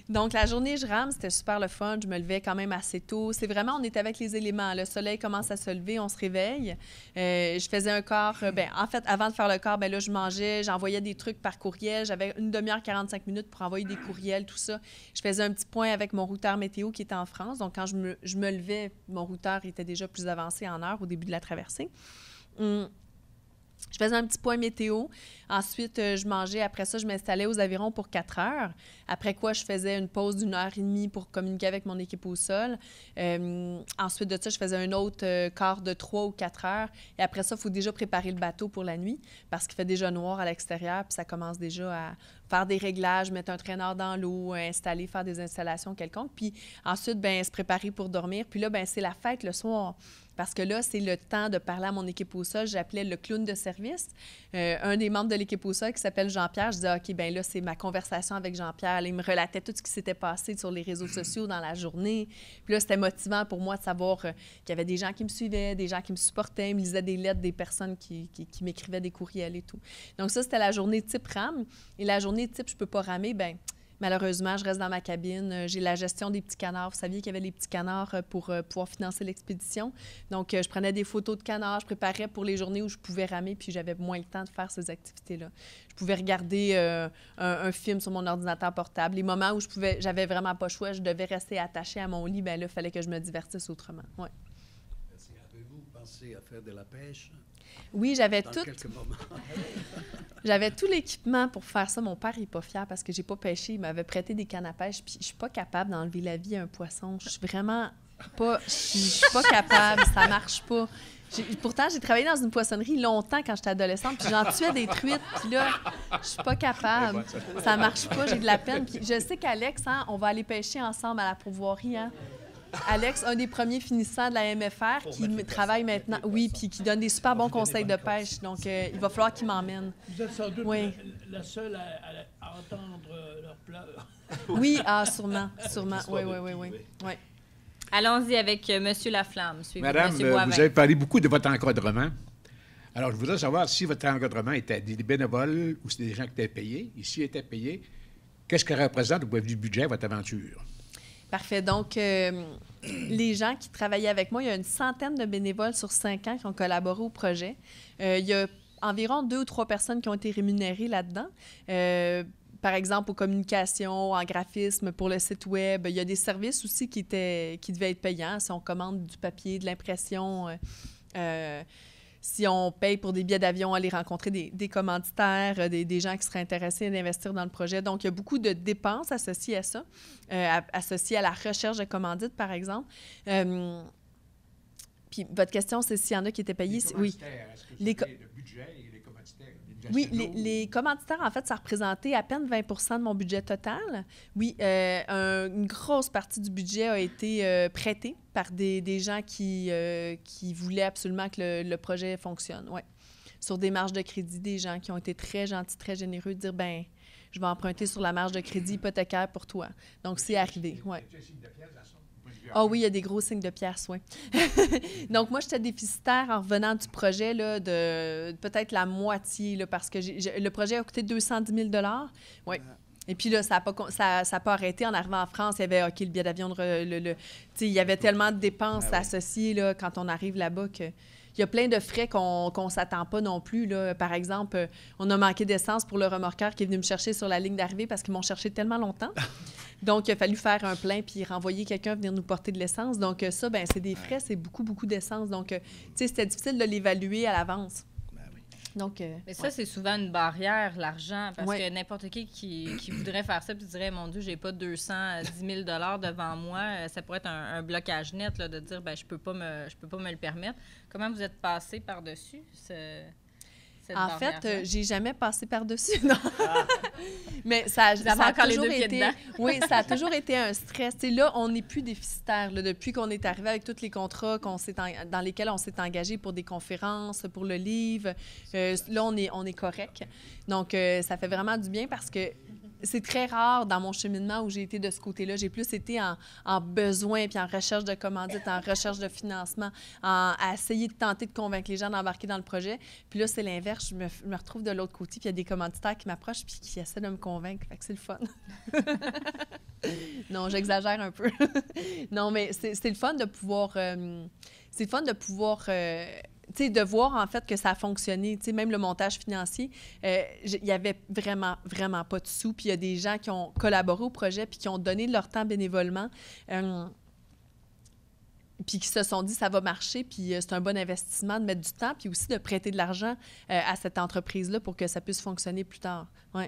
Donc, la journée je rame, c'était super le fun. Je me levais quand même assez tôt. C'est vraiment, on était avec les éléments. Le soleil commence à se lever, on se réveille. Je faisais un quart. En fait, avant de faire le quart, là, je mangeais, j'envoyais des trucs par courriel. J'avais 1 demi-heure, 45 minutes pour envoyer des courriels, tout ça. Je faisais un petit point avec mon routeur météo qui était en France. Donc, quand je me levais, mon routeur était déjà plus avancé en heure au début de la traversée. Je faisais un petit point météo. Ensuite, je mangeais. Après ça, je m'installais aux avirons pour 4 heures. Après quoi, je faisais une pause d'1 heure et demie pour communiquer avec mon équipe au sol. Ensuite de ça, je faisais un autre quart de 3 ou 4 heures. Et après ça, il faut déjà préparer le bateau pour la nuit parce qu'il fait déjà noir à l'extérieur puis ça commence déjà à faire des réglages, mettre un traîneur dans l'eau, installer, faire des installations quelconques. Puis ensuite, se préparer pour dormir. Puis là, c'est la fête le soir. Parce que là, c'est le temps de parler à mon équipe au sol. J'appelais le clown de service. Un des membres de l'équipe au sol qui s'appelle Jean-Pierre. Je disais, OK, là, c'est ma conversation avec Jean-Pierre. Il me relatait tout ce qui s'était passé sur les réseaux sociaux dans la journée. Puis là, c'était motivant pour moi de savoir qu'il y avait des gens qui me suivaient, des gens qui me supportaient, me lisaient des lettres, des personnes qui m'écrivaient des courriels et tout. Donc ça, c'était la journée type rame. Et la journée type, je peux pas ramer, malheureusement, je reste dans ma cabine. J'ai la gestion des petits canards. Vous saviez qu'il y avait les petits canards pour pouvoir financer l'expédition. Donc, je prenais des photos de canards. Je préparais pour les journées où je pouvais ramer, puis j'avais moins le temps de faire ces activités-là. Je pouvais regarder un film sur mon ordinateur portable. Les moments où j'avais vraiment pas le choix, je devais rester attachée à mon lit, là, il fallait que je me divertisse autrement. Ouais. Avez-vous pensé à faire de la pêche? Oui, j'avais dans tout. quelques moments. J'avais tout l'équipement pour faire ça. Mon père n'est pas fier parce que j'ai pas pêché. Il m'avait prêté des cannes à pêche. Puis je suis pas capable d'enlever la vie à un poisson. Je suis vraiment pas. Je suis pas capable. Ça marche pas. Pourtant, j'ai travaillé dans une poissonnerie longtemps quand j'étais adolescente. Puis j'en tuais des truites. Puis là, je suis pas capable. Ça marche pas. J'ai de la peine. Puis je sais qu'Alex, on va aller pêcher ensemble à la pourvoirie. Alex, un des premiers finissants de la MFR qui travaille maintenant, oui, puis qui donne des super bons conseils de pêche. Donc, il va falloir qu'il m'emmène. Vous êtes sans doute la seule à entendre leurs pleurs. Oui, sûrement. Oui. Allons-y avec Monsieur Laflamme, suivi de Madame, Monsieur Boivin. vous avez parlé beaucoup de votre encadrement. Alors, je voudrais savoir si votre encadrement était des bénévoles ou c'est des gens qui étaient payés. Et s'ils étaient payés, qu'est-ce que représente au point de vue du budget votre aventure? Parfait. Donc, les gens qui travaillaient avec moi, il y a une centaine de bénévoles sur 5 ans qui ont collaboré au projet. Il y a environ 2 ou 3 personnes qui ont été rémunérées là-dedans. Par exemple, aux communications, en graphisme, pour le site web. Il y a des services aussi qui devaient être payants. Si on commande du papier, de l'impression, si on paye pour des billets d'avion, aller rencontrer des commanditaires, des gens qui seraient intéressés d'investir dans le projet. Donc, il y a beaucoup de dépenses associées à ça, associées à la recherche de commandites, par exemple. Puis, votre question, c'est s'il y en a qui étaient payés. Oui. Le budget et les commanditaires? Oui, les commanditaires, en fait, ça représentait à peine 20 de mon budget total. Oui, une grosse partie du budget a été prêtée par des gens qui voulaient absolument que le projet fonctionne. Ouais. Sur des marges de crédit, des gens qui ont été très gentils, très généreux, de dire, je vais emprunter sur la marge de crédit hypothécaire pour toi. Donc, c'est arrivé. Ouais. Oui, il y a des gros signes de pièces, oui. Donc, moi, j'étais déficitaire en revenant du projet là, de peut-être la moitié, là, parce que le projet a coûté 210 000 $. Oui. Et puis là, ça n'a pas arrêté. En arrivant en France, il y avait le billet d'avion, il y avait tellement de dépenses associées là, quand on arrive là-bas que... Il y a plein de frais qu'on ne s'attend pas non plus. Là. Par exemple, on a manqué d'essence pour le remorqueur qui est venu me chercher sur la ligne d'arrivée parce qu'ils m'ont cherché tellement longtemps. Donc, il a fallu faire un plein puis renvoyer quelqu'un venir nous porter de l'essence. Donc, ça, c'est des frais, c'est beaucoup, beaucoup d'essence. Donc, c'était difficile de l'évaluer à l'avance. Donc, mais ça, c'est souvent une barrière, l'argent, parce Ouais. que n'importe qui voudrait faire ça puis dirait, mon Dieu, j'ai pas 210 000 devant moi, ça pourrait être un blocage net là, de dire, ben je peux pas me le permettre. Comment vous êtes passé par-dessus cette en barrière-là? fait, j'ai jamais passé par-dessus. Non. Mais ça avez a encore les toujours deux pieds été. dedans. Oui, ça a toujours été un stress. Tu sais, là, on n'est plus déficitaire. Là, depuis qu'on est arrivé avec tous les contrats dans lesquels on s'est engagé pour des conférences, pour le livre, là, on est correct. Donc, ça fait vraiment du bien parce que c'est très rare dans mon cheminement où j'ai été de ce côté-là. J'ai plus été en besoin, puis en recherche de commandite, en recherche de financement, à essayer de tenter de convaincre les gens d'embarquer dans le projet. Puis là, c'est l'inverse. Je me retrouve de l'autre côté, puis il y a des commanditaires qui m'approchent puis qui essaient de me convaincre. Fait que c'est le fun. Non, j'exagère un peu. Non, mais c'est le fun de pouvoir... c'est le fun de pouvoir... tu sais, de voir, en fait, que ça a fonctionné. Tu sais, même le montage financier, il y avait vraiment, vraiment pas de sous. Puis il y a des gens qui ont collaboré au projet puis qui ont donné de leur temps bénévolement. Puis qui se sont dit, ça va marcher, puis c'est un bon investissement de mettre du temps, puis aussi de prêter de l'argent à cette entreprise-là pour que ça puisse fonctionner plus tard. Oui.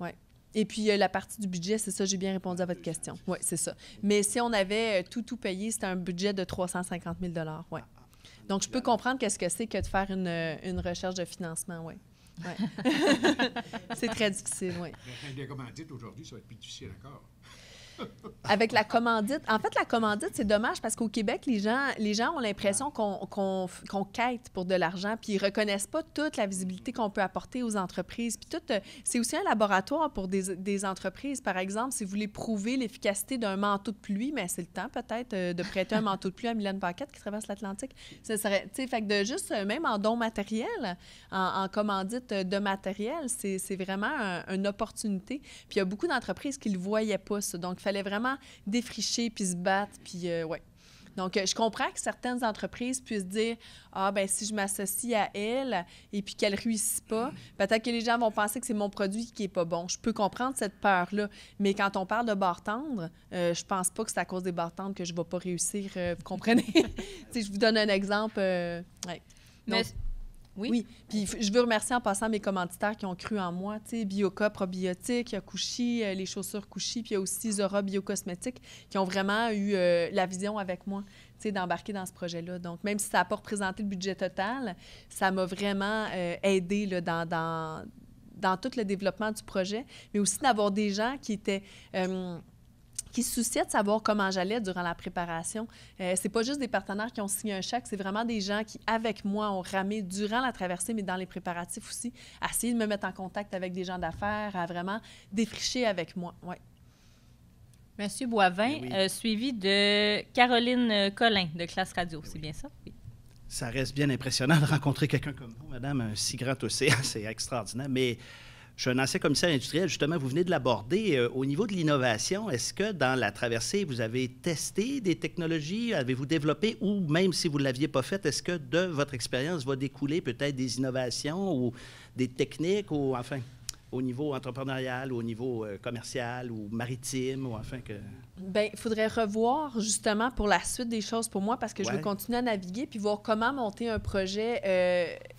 Ouais. Et puis, la partie du budget, c'est ça, j'ai bien répondu à votre question. Oui, c'est ça. Mais si on avait tout payé, c'était un budget de 350 000 oui. Donc, je peux comprendre qu'est-ce que c'est que de faire une recherche de financement, oui. Ouais. C'est très difficile, oui. Avec des commandites aujourd'hui, ça va être plus difficile encore. Avec la commandite, en fait, la commandite, c'est dommage parce qu'au Québec, les gens ont l'impression qu'on quête pour de l'argent, puis ils reconnaissent pas toute la visibilité qu'on peut apporter aux entreprises. Puis c'est aussi un laboratoire pour des entreprises. Par exemple, si vous voulez prouver l'efficacité d'un manteau de pluie, mais c'est le temps peut-être de prêter un manteau de pluie à Mylène Paquette qui traverse l'Atlantique. Ça serait, tu sais, fait que de juste, même en don matériel, en commandite de matériel, c'est vraiment une opportunité. Puis il y a beaucoup d'entreprises qui le voyaient pas, ça. Donc, il fallait vraiment défricher puis se battre, puis ouais. Donc, je comprends que certaines entreprises puissent dire « Ah, ben si je m'associe à elle et puis qu'elle ne réussit pas, peut-être que les gens vont penser que c'est mon produit qui n'est pas bon. » Je peux comprendre cette peur-là, mais quand on parle de barres tendres, je pense pas que c'est à cause des barres tendres que je ne vais pas réussir, vous comprenez? Je vous donne un exemple. Ouais. Donc, oui. Puis je veux remercier en passant mes commanditaires qui ont cru en moi. Tu sais, Bioca Probiotique, il y a Couchy, les chaussures Couchy, puis il y a aussi Zora Biocosmétique qui ont vraiment eu la vision avec moi, tu sais, d'embarquer dans ce projet-là. Donc, même si ça n'a pas représenté le budget total, ça m'a vraiment aidé là, dans tout le développement du projet, mais aussi d'avoir des gens qui étaient... qui se souciaient de savoir comment j'allais durant la préparation. C'est pas juste des partenaires qui ont signé un chèque, c'est vraiment des gens qui, avec moi, ont ramé durant la traversée, mais dans les préparatifs aussi, à essayer de me mettre en contact avec des gens d'affaires, à vraiment défricher avec moi. Ouais. Monsieur Boivin, Oui. Suivi de Caroline Collin de Classe Radio. C'est bien ça? Oui. Ça reste bien impressionnant de rencontrer quelqu'un comme vous, madame, un si grand océan, c'est extraordinaire. Mais je suis un ancien commissaire industriel, justement, vous venez de l'aborder. Au niveau de l'innovation, est-ce que dans la traversée, vous avez testé des technologies? Avez-vous développé, ou même si vous ne l'aviez pas fait, est-ce que de votre expérience va découler peut-être des innovations ou des techniques, ou enfin, au niveau entrepreneurial, ou au niveau commercial ou maritime, ou enfin que... Bien, il faudrait revoir, justement, pour la suite des choses pour moi, parce que je veux Ouais. continuer à naviguer puis voir comment monter un projet.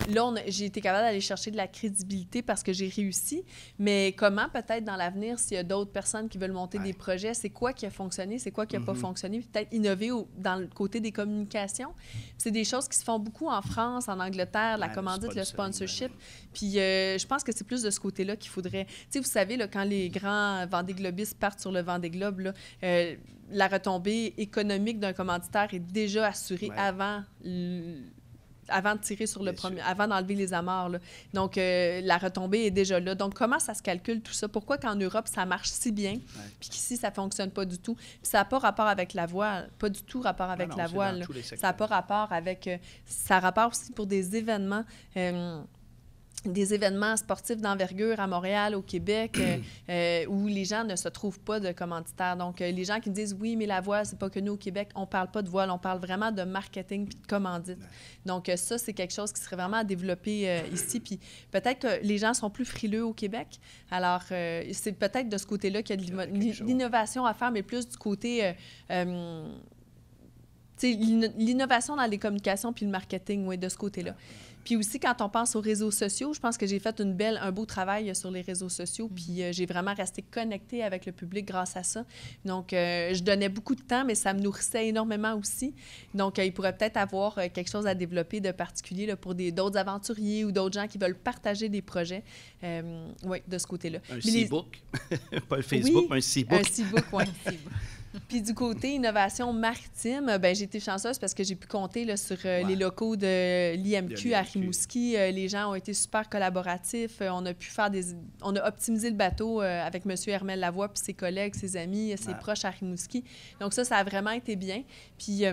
Là, j'ai été capable d'aller chercher de la crédibilité parce que j'ai réussi, mais comment, peut-être, dans l'avenir, s'il y a d'autres personnes qui veulent monter des projets, c'est quoi qui a fonctionné, c'est quoi qui n'a pas fonctionné, puis peut-être innover dans le côté des communications. C'est des choses qui se font beaucoup en France, en Angleterre, la Ouais, commandite, le sponsoring, sponsorship. Puis je pense que c'est plus de ce côté-là qu'il faudrait... Tu sais, vous savez, là, quand les grands Vendée Globistes partent sur le Vendée Globe, là, la retombée économique d'un commanditaire est déjà assurée avant de tirer sur le premier, avant d'enlever les amarres. Là. Donc, la retombée est déjà là. Donc, comment ça se calcule tout ça? Pourquoi qu'en Europe, ça marche si bien, puis qu'ici, ça ne fonctionne pas du tout? Puis ça n'a pas rapport avec la voile, pas du tout rapport avec la voile. Ça n'a pas rapport avec... ça a rapport aussi pour des événements... des événements sportifs d'envergure à Montréal, au Québec, où les gens ne se trouvent pas de commanditaires. Donc, les gens qui me disent « Oui, mais la voile, c'est pas que nous, au Québec, on parle pas de voile, on parle vraiment de marketing puis de commandite. » Donc, ça, c'est quelque chose qui serait vraiment à développer ici. Puis peut-être que les gens sont plus frileux au Québec. Alors, c'est peut-être de ce côté-là qu'il y a de l'innovation à faire, mais plus du côté... l'innovation dans les communications puis le marketing, oui, de ce côté-là. Puis aussi, quand on pense aux réseaux sociaux, je pense que j'ai fait un beau travail sur les réseaux sociaux, puis j'ai vraiment resté connectée avec le public grâce à ça. Donc, je donnais beaucoup de temps, mais ça me nourrissait énormément aussi. Donc, il pourrait peut-être avoir quelque chose à développer de particulier là, pour d'autres aventuriers ou d'autres gens qui veulent partager des projets. Oui, de ce côté-là. Un C-book. Pas un Facebook, mais un C-book. Un C-book, oui. Puis du côté innovation maritime, ben j'ai été chanceuse parce que j'ai pu compter là, sur les locaux de l'IMQ à Rimouski. Les gens ont été super collaboratifs. On a optimisé le bateau avec M. Hermel Lavoie puis ses collègues, ses amis, ses proches à Rimouski. Donc ça a vraiment été bien. Puis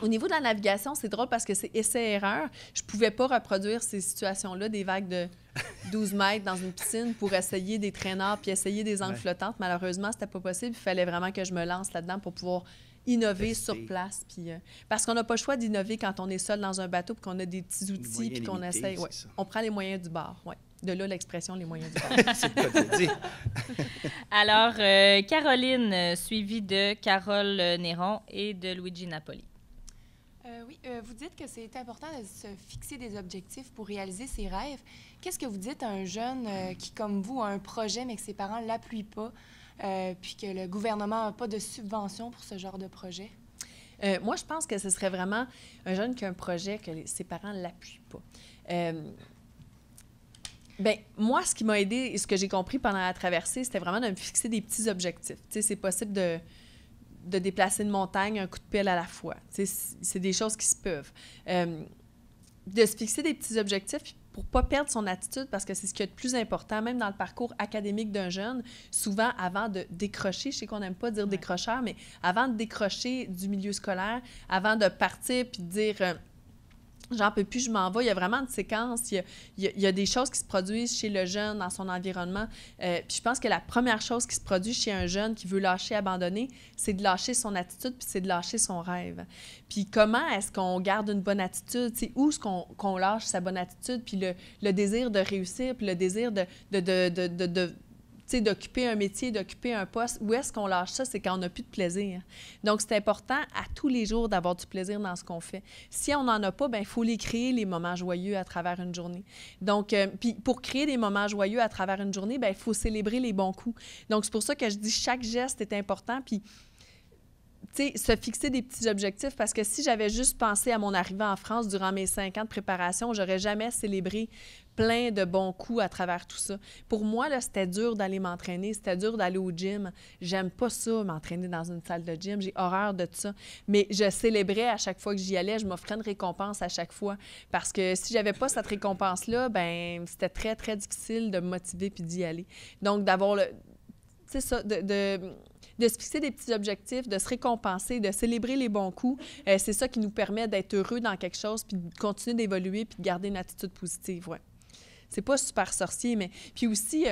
au niveau de la navigation, c'est drôle parce que c'est essai-erreur. Je pouvais pas reproduire ces situations-là, des vagues de 12 mètres dans une piscine pour essayer des traîneurs puis essayer des angles flottantes. Malheureusement, c'était pas possible. Il fallait vraiment que je me lance là-dedans pour pouvoir innover sur place. Puis, parce qu'on n'a pas le choix d'innover quand on est seul dans un bateau puis qu'on a des petits outils puis qu'on essaye. Ouais. On prend les moyens du bord. Ouais. De là, l'expression « les moyens du bord ». C'est le cas de dire. Alors, Caroline, suivie de Carole Néron et de Luigi Napoli. Oui, vous dites que c'est important de se fixer des objectifs pour réaliser ses rêves. Qu'est-ce que vous dites à un jeune qui, comme vous, a un projet, mais que ses parents ne l'appuient pas, puis que le gouvernement n'a pas de subvention pour ce genre de projet? Moi, je pense que ce serait vraiment un jeune qui a un projet que ses parents ne l'appuient pas. Bien, moi, ce qui m'a aidé et ce que j'ai compris pendant la traversée, c'était vraiment de me fixer des petits objectifs. Tu sais, c'est possible de déplacer une montagne un coup de pelle à la fois. C'est des choses qui se peuvent. De se fixer des petits objectifs pour ne pas perdre son attitude, parce que c'est ce qui est le plus important, même dans le parcours académique d'un jeune, souvent avant de décrocher, je sais qu'on n'aime pas dire décrocheur, mais avant de décrocher du milieu scolaire, avant de partir puis de dire j'en peux plus, je m'en vais. Il y a vraiment une séquence. Il y a des choses qui se produisent chez le jeune dans son environnement. Puis je pense que la première chose qui se produit chez un jeune qui veut lâcher, abandonner, c'est de lâcher son attitude puis c'est de lâcher son rêve. Puis comment est-ce qu'on garde une bonne attitude? C'est où est-ce qu'on lâche sa bonne attitude? Puis le désir de réussir, puis le désir d'occuper un métier, d'occuper un poste, où est-ce qu'on lâche ça? C'est quand on n'a plus de plaisir. Donc, c'est important à tous les jours d'avoir du plaisir dans ce qu'on fait. Si on n'en a pas, bien, il faut les créer, les moments joyeux à travers une journée. Donc, puis pour créer des moments joyeux à travers une journée, bien, il faut célébrer les bons coups. Donc, c'est pour ça que je dis chaque geste est important, puis tu sais, se fixer des petits objectifs, parce que si j'avais juste pensé à mon arrivée en France durant mes 5 ans de préparation, j'aurais jamais célébré plein de bons coups à travers tout ça. Pour moi, là, c'était dur d'aller m'entraîner, c'était dur d'aller au gym. J'aime pas ça, m'entraîner dans une salle de gym. J'ai horreur de ça. Mais je célébrais à chaque fois que j'y allais. Je m'offrais une récompense à chaque fois. Parce que si j'avais pas cette récompense-là, ben c'était très, très difficile de me motiver puis d'y aller. Donc, d'avoir le... C'est ça, de se fixer des petits objectifs, de se récompenser, de célébrer les bons coups, c'est ça qui nous permet d'être heureux dans quelque chose, puis de continuer d'évoluer, puis de garder une attitude positive, ouais. C'est pas super sorcier, mais... Puis aussi,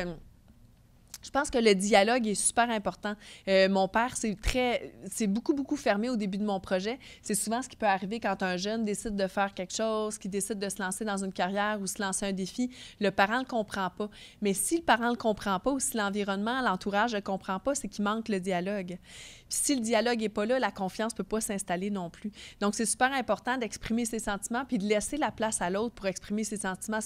je pense que le dialogue est super important. Mon père, c'est beaucoup fermé au début de mon projet. C'est souvent ce qui peut arriver quand un jeune décide de faire quelque chose, qui décide de se lancer dans une carrière ou se lancer un défi. Le parent ne le comprend pas. Mais si le parent ne le comprend pas ou si l'environnement, l'entourage ne le comprend pas, c'est qu'il manque le dialogue. Puis si le dialogue n'est pas là, la confiance ne peut pas s'installer non plus. Donc, c'est super important d'exprimer ses sentiments puis de laisser la place à l'autre pour exprimer ses sentiments.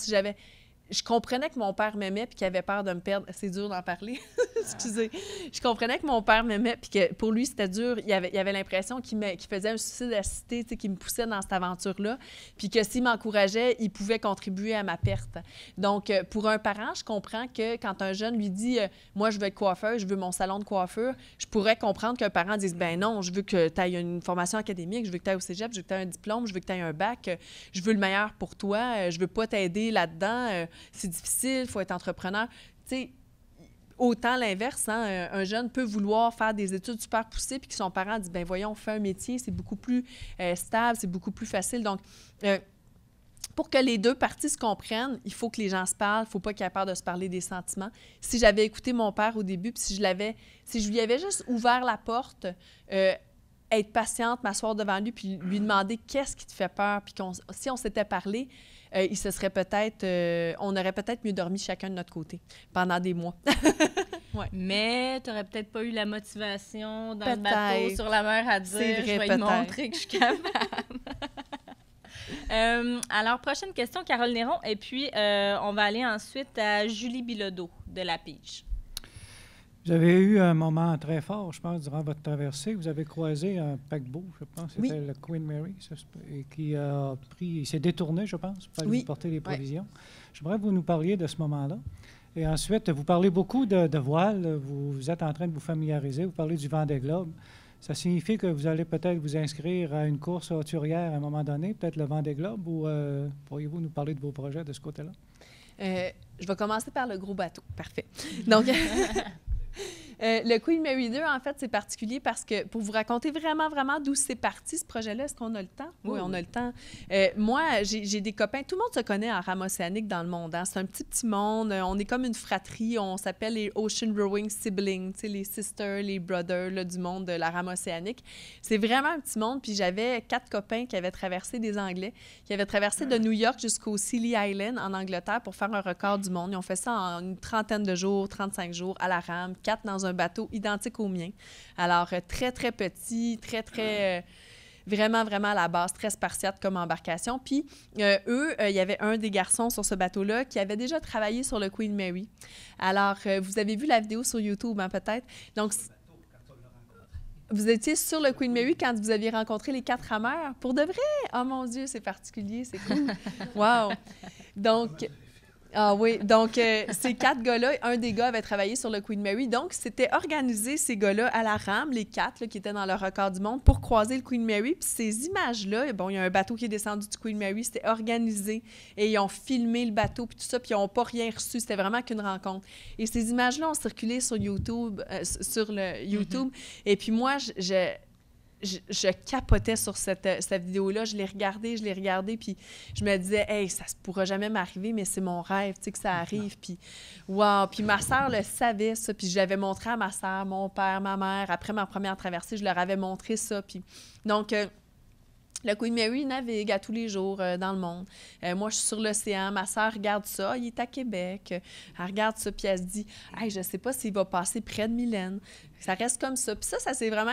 Je comprenais que mon père m'aimait puis qu'il avait peur de me perdre. C'est dur d'en parler. Excusez. Je comprenais que mon père m'aimait puis que pour lui, c'était dur. Il avait l'impression qu'il faisait un suicide assisté, qu'il me poussait dans cette aventure-là. Puis que s'il m'encourageait, il pouvait contribuer à ma perte. Donc, pour un parent, je comprends que quand un jeune lui dit « Moi, je veux être coiffeur, je veux mon salon de coiffure », je pourrais comprendre qu'un parent dise « Ben non, je veux que tu ailles une formation académique, je veux que tu ailles au cégep, je veux que tu ailles un diplôme, je veux que tu ailles un bac, je veux le meilleur pour toi, je veux pas t'aider là-dedans. » C'est difficile, il faut être entrepreneur. Tu sais, autant l'inverse, hein, un jeune peut vouloir faire des études super poussées puis que son parent dit, ben voyons, fais un métier, c'est beaucoup plus stable, c'est beaucoup plus facile. Donc, pour que les deux parties se comprennent, il faut que les gens se parlent, il ne faut pas qu'il y ait peur de se parler des sentiments. Si j'avais écouté mon père au début, puis si je lui avais juste ouvert la porte, être patiente, m'asseoir devant lui, puis lui demander qu'est-ce qui te fait peur, puis si on s'était parlé, il se serait peut-être, on aurait peut-être mieux dormi chacun de notre côté pendant des mois. Ouais. Mais tu n'aurais peut-être pas eu la motivation dans le bateau sur la mer à dire « Je vais lui montrer que je suis capable. » Alors, prochaine question, Carole Néron. Et puis, on va aller ensuite à Julie Bilodeau de La Pige. Vous avez eu un moment très fort, je pense, durant votre traversée. Vous avez croisé un paquebot, je pense, c'était le Queen Mary, et qui a pris, il s'est détourné, je pense, pour aller porter des provisions. J'aimerais que vous nous parliez de ce moment-là. Et ensuite, vous parlez beaucoup de voile, vous êtes en train de vous familiariser, vous parlez du Vendée Globe. Ça signifie que vous allez peut-être vous inscrire à une course hauturière à un moment donné, peut-être le Vendée Globe, ou pourriez-vous nous parler de vos projets de ce côté-là? Je vais commencer par le gros bateau. Parfait. Donc, le Queen Mary 2, en fait, c'est particulier parce que, pour vous raconter vraiment, vraiment d'où c'est parti, ce projet-là, est-ce qu'on a le temps? Oui, on a le temps. Moi, j'ai des copains, tout le monde se connaît en rame océanique dans le monde. Hein? C'est un petit monde. On est comme une fratrie. On s'appelle les Ocean Rowing Siblings, les sisters, les brothers là, du monde de la rame océanique. C'est vraiment un petit monde. Puis j'avais 4 copains qui avaient traversé des Anglais, qui avaient traversé de New York jusqu'au Scilly Island en Angleterre pour faire un record du monde. Ils ont fait ça en une trentaine de jours, 35 jours à la rame, 4 dans un bateau identique au mien. Alors, très, très petit, très, très... vraiment, vraiment à la base, très spartiate comme embarcation. Puis, eux, il y avait un des garçons sur ce bateau-là qui avait déjà travaillé sur le Queen Mary. Alors, vous avez vu la vidéo sur YouTube, hein, peut-être? Donc, vous étiez sur le Queen Mary quand vous aviez rencontré les 4 rameurs? Pour de vrai? Oh mon Dieu, c'est particulier, c'est cool. Wow! Donc... Ah oui, donc ces 4 gars-là, un des gars avait travaillé sur le Queen Mary, donc c'était organisé ces gars-là à la rame, les 4 là, qui étaient dans le record du monde, pour croiser le Queen Mary. Puis ces images-là, bon, il y a un bateau qui est descendu du Queen Mary, c'était organisé, et ils ont filmé le bateau, puis tout ça, puis ils n'ont pas rien reçu, c'était vraiment qu'une rencontre. Et ces images-là ont circulé sur YouTube, et puis moi, je capotais sur cette vidéo-là. Je l'ai regardée, puis je me disais, hey, ça ne pourra jamais m'arriver, mais c'est mon rêve, tu sais, que ça arrive. Puis, wow! Puis ma sœur le savait, ça, puis je l'avais montré à ma sœur, mon père, ma mère. Après ma première traversée, je leur avais montré ça. Puis, donc, le Queen Mary navigue à tous les jours dans le monde. Moi, je suis sur l'océan. Ma sœur regarde ça. Il est à Québec. Elle regarde ça, puis elle se dit, hey, je ne sais pas s'il va passer près de Mylène. Ça reste comme ça. Puis ça s'est vraiment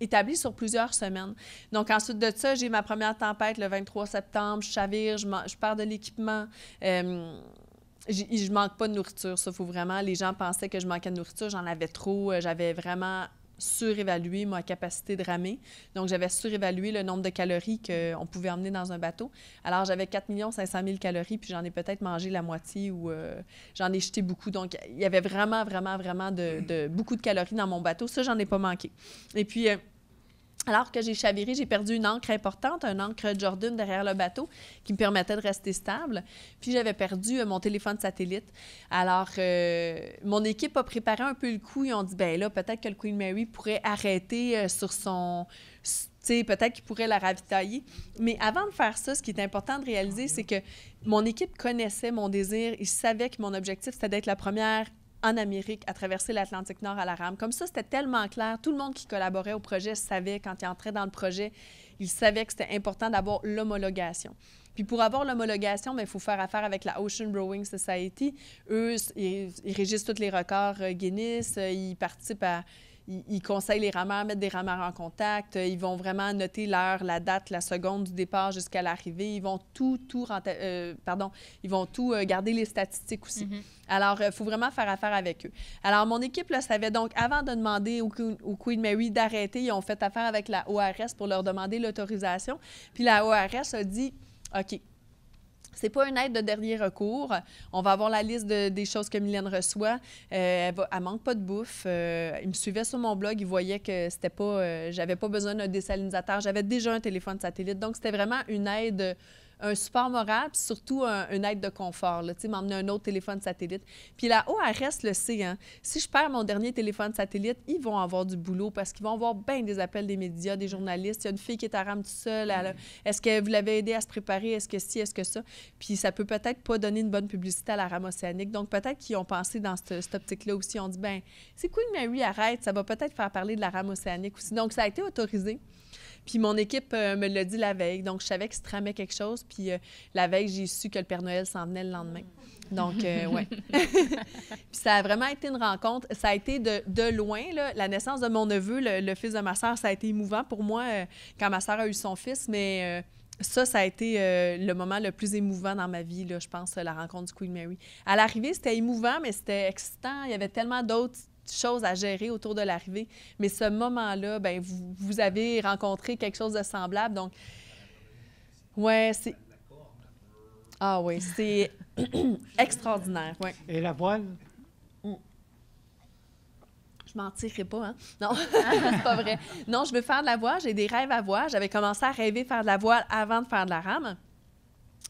établi sur plusieurs semaines. Donc, ensuite de ça, j'ai ma première tempête le 23 septembre. Je chavire, je perds de l'équipement. Je manque pas de nourriture. Ça, faut vraiment... Les gens pensaient que je manquais de nourriture. J'en avais trop. J'avais vraiment surévalué ma capacité de ramer. Donc, j'avais surévalué le nombre de calories qu'on pouvait emmener dans un bateau. Alors, j'avais 4 500 000 calories, puis j'en ai peut-être mangé la moitié ou j'en ai jeté beaucoup. Donc, il y avait vraiment, vraiment, vraiment beaucoup de calories dans mon bateau. Ça, j'en ai pas manqué. Et puis... alors que j'ai chaviré, j'ai perdu une ancre importante, une ancre Jordan derrière le bateau qui me permettait de rester stable. Puis j'avais perdu mon téléphone satellite. Alors, mon équipe a préparé un peu le coup. Ils ont dit, ben là, peut-être que le Queen Mary pourrait arrêter sur son... Tu sais, peut-être qu'il pourrait la ravitailler. Mais avant de faire ça, ce qui est important de réaliser, c'est que mon équipe connaissait mon désir. Ils savaient que mon objectif, c'était d'être la première en Amérique, à traverser l'Atlantique Nord à la rame. Comme ça, c'était tellement clair. Tout le monde qui collaborait au projet savait, quand il entrait dans le projet, il savait que c'était important d'avoir l'homologation. Puis pour avoir l'homologation, il faut faire affaire avec la Ocean Rowing Society. Eux, ils régissent tous les records Guinness, ils participent à... Ils conseillent les rameurs, mettre des rameurs en contact. Ils vont vraiment noter l'heure, la date, la seconde du départ jusqu'à l'arrivée. Ils vont ils vont tout garder les statistiques aussi. Mm-hmm. Alors, il faut vraiment faire affaire avec eux. Alors, mon équipe là, savait donc, avant de demander au Queen Mary d'arrêter, ils ont fait affaire avec la ORS pour leur demander l'autorisation. Puis la ORS a dit, OK, c'est pas une aide de dernier recours. On va avoir la liste des choses que Mylène reçoit. Elle manque pas de bouffe. Il me suivait sur mon blog. Il voyait que c'était pas... j'avais pas besoin d'un désalinisateur. J'avais déjà un téléphone satellite. Donc, c'était vraiment une aide... un support moral, puis surtout une aide de confort, tu sais, m'emmener un autre téléphone satellite. Puis la ORS le sait, hein. Si je perds mon dernier téléphone satellite, ils vont avoir du boulot parce qu'ils vont avoir bien des appels des médias, des journalistes. Il y a une fille qui est à rame toute seule. Est-ce que vous l'avez aidé à se préparer? Est-ce que ci? Est-ce que ça? Puis ça peut peut-être pas donner une bonne publicité à la rame océanique. Donc peut-être qu'ils ont pensé dans cette optique-là aussi. On dit, ben c'est Queen Mary arrête, ça va peut-être faire parler de la rame océanique aussi. Donc ça a été autorisé. Puis mon équipe me l'a dit la veille. Donc, je savais que se tramait quelque chose. Puis la veille, j'ai su que le Père Noël s'en venait le lendemain. Donc, ouais. Puis ça a vraiment été une rencontre. Ça a été de loin, là, la naissance de mon neveu, le fils de ma sœur, ça a été émouvant pour moi quand ma sœur a eu son fils. Mais ça a été le moment le plus émouvant dans ma vie, là, je pense, la rencontre du Queen Mary. À l'arrivée, c'était émouvant, mais c'était excitant. Il y avait tellement d'autres choses à gérer autour de l'arrivée. Mais ce moment-là, ben vous avez rencontré quelque chose de semblable. Donc, ouais, c'est... Ah oui, c'est extraordinaire, ouais. Et la voile? Je m'en tirerai pas, hein? Non, c'est pas vrai. Non, je veux faire de la voile. J'ai des rêves à voile. J'avais commencé à rêver faire de la voile avant de faire de la rame.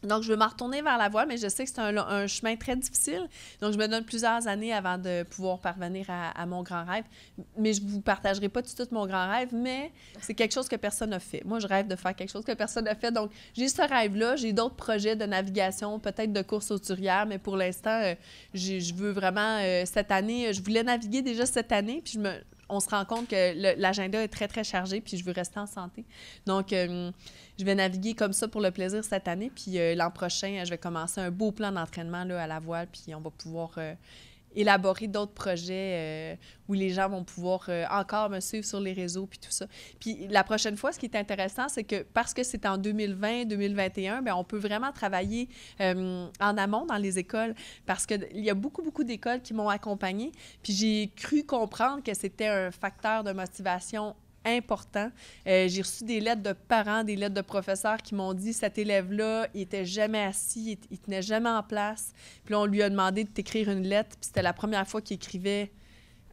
Donc, je veux m'en retourner vers la voile, mais je sais que c'est un chemin très difficile. Donc, je me donne plusieurs années avant de pouvoir parvenir à mon grand rêve. Mais je ne vous partagerai pas tout mon grand rêve, mais c'est quelque chose que personne n'a fait. Moi, je rêve de faire quelque chose que personne n'a fait. Donc, j'ai ce rêve-là. J'ai d'autres projets de navigation, peut-être de course hauturière, mais pour l'instant, je veux vraiment, cette année, je voulais naviguer déjà cette année, puis on se rend compte que l'agenda est très, très chargé, puis je veux rester en santé. Donc, je vais naviguer comme ça pour le plaisir cette année, puis l'an prochain, je vais commencer un beau plan d'entraînement là, à la voile, puis on va pouvoir élaborer d'autres projets où les gens vont pouvoir encore me suivre sur les réseaux, puis tout ça. Puis la prochaine fois, ce qui est intéressant, c'est que parce que c'est en 2020, 2021, bien, on peut vraiment travailler en amont dans les écoles, parce qu'il y a beaucoup, beaucoup d'écoles qui m'ont accompagnée, puis j'ai cru comprendre que c'était un facteur de motivation important. J'ai reçu des lettres de parents, des lettres de professeurs qui m'ont dit « cet élève-là, il était jamais assis, il tenait jamais en place. » Puis là, on lui a demandé de t'écrire une lettre, puis c'était la première fois qu'il écrivait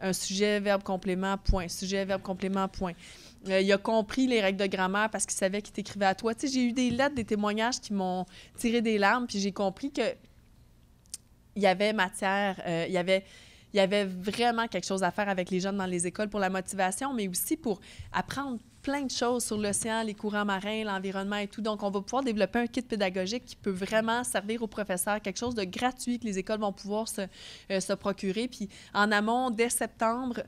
un sujet, verbe, complément, point. Sujet, verbe, complément, point. Il a compris les règles de grammaire parce qu'il savait qu'il t'écrivait à toi. Tu sais, j'ai eu des lettres, des témoignages qui m'ont tiré des larmes, puis j'ai compris qu'il y avait matière, il y avait vraiment quelque chose à faire avec les jeunes dans les écoles pour la motivation, mais aussi pour apprendre plein de choses sur l'océan, les courants marins, l'environnement et tout. Donc, on va pouvoir développer un kit pédagogique qui peut vraiment servir aux professeurs, quelque chose de gratuit que les écoles vont pouvoir se procurer. Puis, en amont, dès septembre,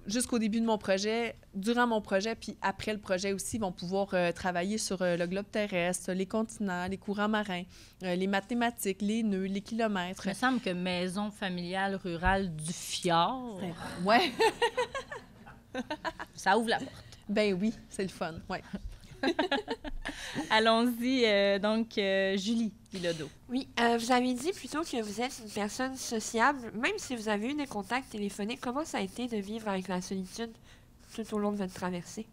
jusqu'au début de mon projet, durant mon projet, puis après le projet aussi, ils vont pouvoir travailler sur le globe terrestre, les continents, les courants marins, les mathématiques, les nœuds, les kilomètres. Il me semble que Maison familiale rurale du Fjord... Ouais. Ça ouvre la porte. Ben oui, c'est le fun, oui. Allons-y, donc, Julie Bilodeau. Oui, vous avez dit plutôt que vous êtes une personne sociable. Même si vous avez eu des contacts téléphoniques, comment ça a été de vivre avec la solitude tout au long de votre traversée?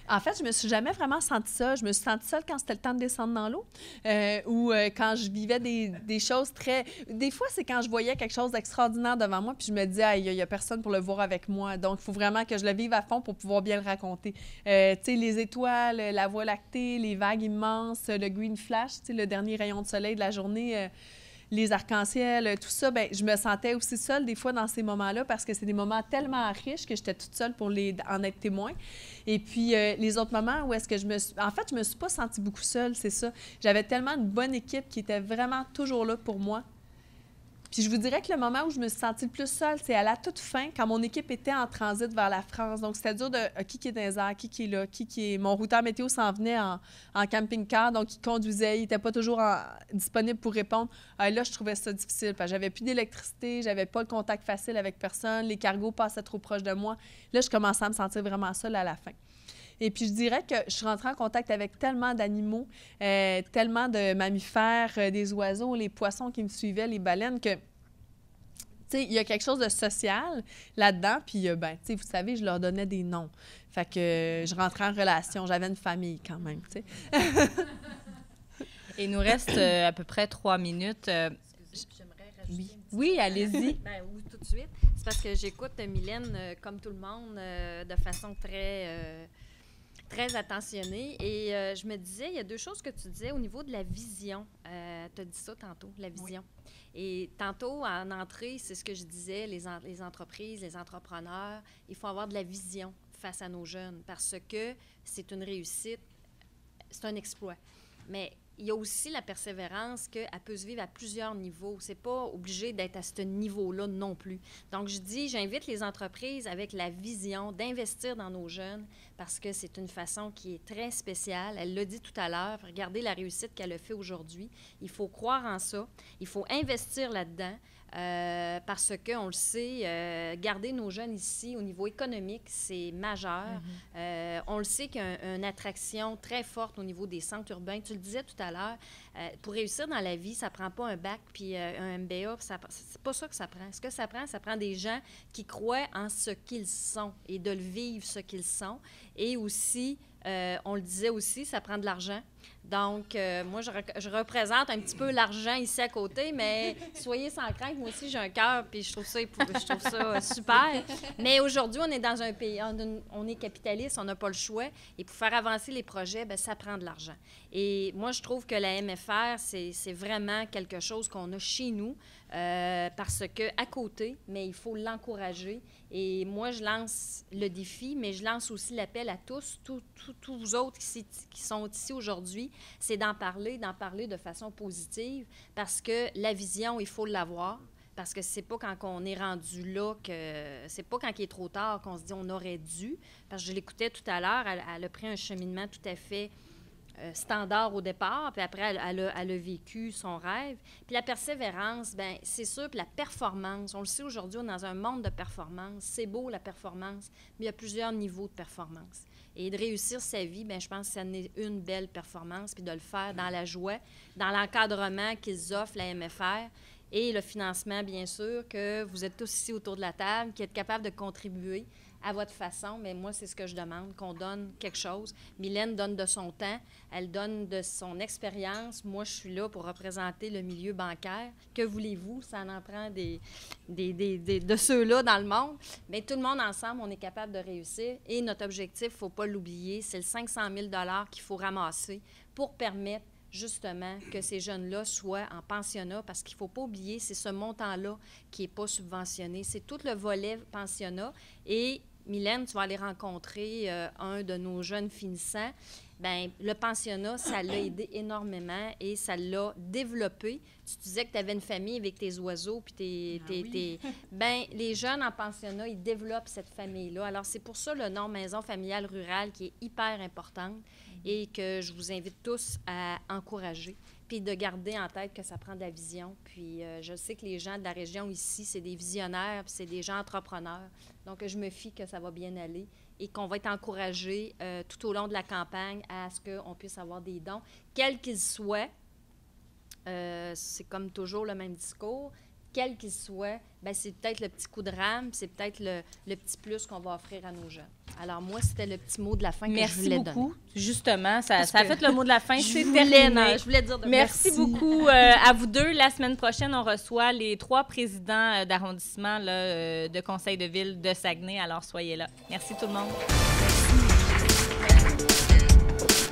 En fait, je me suis jamais vraiment sentie seule. Je me suis sentie seule quand c'était le temps de descendre dans l'eau ou quand je vivais des choses très... Des fois, c'est quand je voyais quelque chose d'extraordinaire devant moi puis je me disais, il n'y a personne pour le voir avec moi. Donc, il faut vraiment que je le vive à fond pour pouvoir bien le raconter. Tu sais, les étoiles, la Voie lactée, les vagues immenses, le green flash, tu sais, le dernier rayon de soleil de la journée... les arcs-en-ciel, tout ça, bien, je me sentais aussi seule des fois dans ces moments-là parce que c'est des moments tellement riches que j'étais toute seule pour en être témoin. Et puis, les autres moments où est-ce que je me suis... En fait, je me suis pas sentie beaucoup seule, c'est ça. J'avais tellement une bonne équipe qui était vraiment toujours là pour moi. Puis je vous dirais que le moment où je me suis sentie le plus seule, c'est à la toute fin, quand mon équipe était en transit vers la France. Donc, c'était dur de qui est dans les airs, qui est là, qui est... Mon routeur météo s'en venait en camping-car, donc il conduisait, il n'était pas toujours disponible pour répondre. Là, je trouvais ça difficile, parce que j'avais plus d'électricité, j'avais pas le contact facile avec personne, les cargos passaient trop proche de moi. Là, je commençais à me sentir vraiment seule à la fin. Et puis, je dirais que je suis rentrée en contact avec tellement d'animaux, tellement de mammifères, des oiseaux, les poissons qui me suivaient, les baleines, que, tu sais, il y a quelque chose de social là-dedans. Puis, ben, tu sais, vous savez, je leur donnais des noms. Fait que je rentrais en relation. J'avais une famille quand même, tu sais. Et il nous reste à peu près 3 minutes. J'aimerais rajouter oui, allez-y. Ben, oui, tout de suite. C'est parce que j'écoute Mylène, comme tout le monde, de façon très attentionnée. Et je me disais, il y a 2 choses que tu disais au niveau de la vision. Tu as dit ça tantôt, la vision. Oui. Et tantôt, en entrée, c'est ce que je disais, les entreprises, les entrepreneurs, il faut avoir de la vision face à nos jeunes parce que c'est une réussite, c'est un exploit. Mais il y a aussi la persévérance qu'elle peut se vivre à plusieurs niveaux. C'est pas obligé d'être à ce niveau-là non plus. Donc, j'invite les entreprises avec la vision d'investir dans nos jeunes parce que c'est une façon qui est très spéciale. Elle l'a dit tout à l'heure. Regardez la réussite qu'elle a fait aujourd'hui. Il faut croire en ça. Il faut investir là-dedans. parce qu'on le sait, garder nos jeunes ici au niveau économique, c'est majeur. On le sait qu'il y a une attraction très forte au niveau des centres urbains. Tu le disais tout à l'heure, pour réussir dans la vie, ça ne prend pas un bac puis un MBA. C'est pas ça que ça prend. Ce que ça prend des gens qui croient en ce qu'ils sont et de le vivre, ce qu'ils sont. Et aussi, on le disait aussi, ça prend de l'argent. Donc, moi, je représente un petit peu l'argent ici à côté, mais soyez sans crainte, moi aussi, j'ai un cœur, puis je trouve ça super. Mais aujourd'hui, on est dans un pays, on est capitaliste, on n'a pas le choix. Et pour faire avancer les projets, bien, ça prend de l'argent. Et moi, je trouve que la MFR, c'est vraiment quelque chose qu'on a chez nous, parce qu'à côté, mais il faut l'encourager. Et moi, je lance le défi, mais je lance aussi l'appel à tous vous autres qui sont ici aujourd'hui, c'est d'en parler de façon positive, parce que la vision, il faut l'avoir, parce que c'est pas quand on est rendu là c'est pas quand il est trop tard qu'on se dit on aurait dû, parce que je l'écoutais tout à l'heure, elle a pris un cheminement tout à fait standard au départ, puis après, elle a vécu son rêve. Puis la persévérance, bien, c'est sûr, puis la performance, on le sait aujourd'hui, on est dans un monde de performance. C'est beau, la performance, mais il y a plusieurs niveaux de performance. Et de réussir sa vie, bien, je pense que ça en est une belle performance, puis de le faire dans la joie, dans l'encadrement qu'ils offrent, la MFR, et le financement, bien sûr, que vous êtes tous ici autour de la table, qui êtes capables de contribuer à votre façon, mais moi, c'est ce que je demande, qu'on donne quelque chose. Mylène donne de son temps, elle donne de son expérience. Moi, je suis là pour représenter le milieu bancaire. Que voulez-vous? Ça en prend de ceux-là dans le monde. Mais tout le monde ensemble, on est capable de réussir. Et notre objectif, il ne faut pas l'oublier, c'est le 500 000 $ qu'il faut ramasser pour permettre justement que ces jeunes-là soient en pensionnat, parce qu'il ne faut pas oublier, c'est ce montant-là qui n'est pas subventionné. C'est tout le volet pensionnat. Et Mylène, tu vas aller rencontrer un de nos jeunes finissants. Bien, le pensionnat, ça l'a aidé énormément et ça l'a développé. Tu disais que tu avais une famille avec tes oiseaux, puis Bien, les jeunes en pensionnat, ils développent cette famille-là. Alors, c'est pour ça le nom Maison familiale rurale qui est hyper importante et que je vous invite tous à encourager, puis de garder en tête que ça prend de la vision. Puis je sais que les gens de la région ici, c'est des visionnaires, puis c'est des gens entrepreneurs. Donc, je me fie que ça va bien aller et qu'on va être encouragés tout au long de la campagne à ce qu'on puisse avoir des dons, quels qu'ils soient. C'est comme toujours le même discours. Quel qu'il soit, bien, c'est peut-être le petit coup de rame, c'est peut-être le petit plus qu'on va offrir à nos jeunes. Alors, moi, c'était le petit mot de la fin que je voulais donner. Merci beaucoup. Justement, ça a fait le mot de la fin. C'est terminé. Je voulais dire merci beaucoup à vous deux. La semaine prochaine, on reçoit les 3 présidents d'arrondissement de conseil de ville de Saguenay. Alors, soyez là. Merci tout le monde. Merci.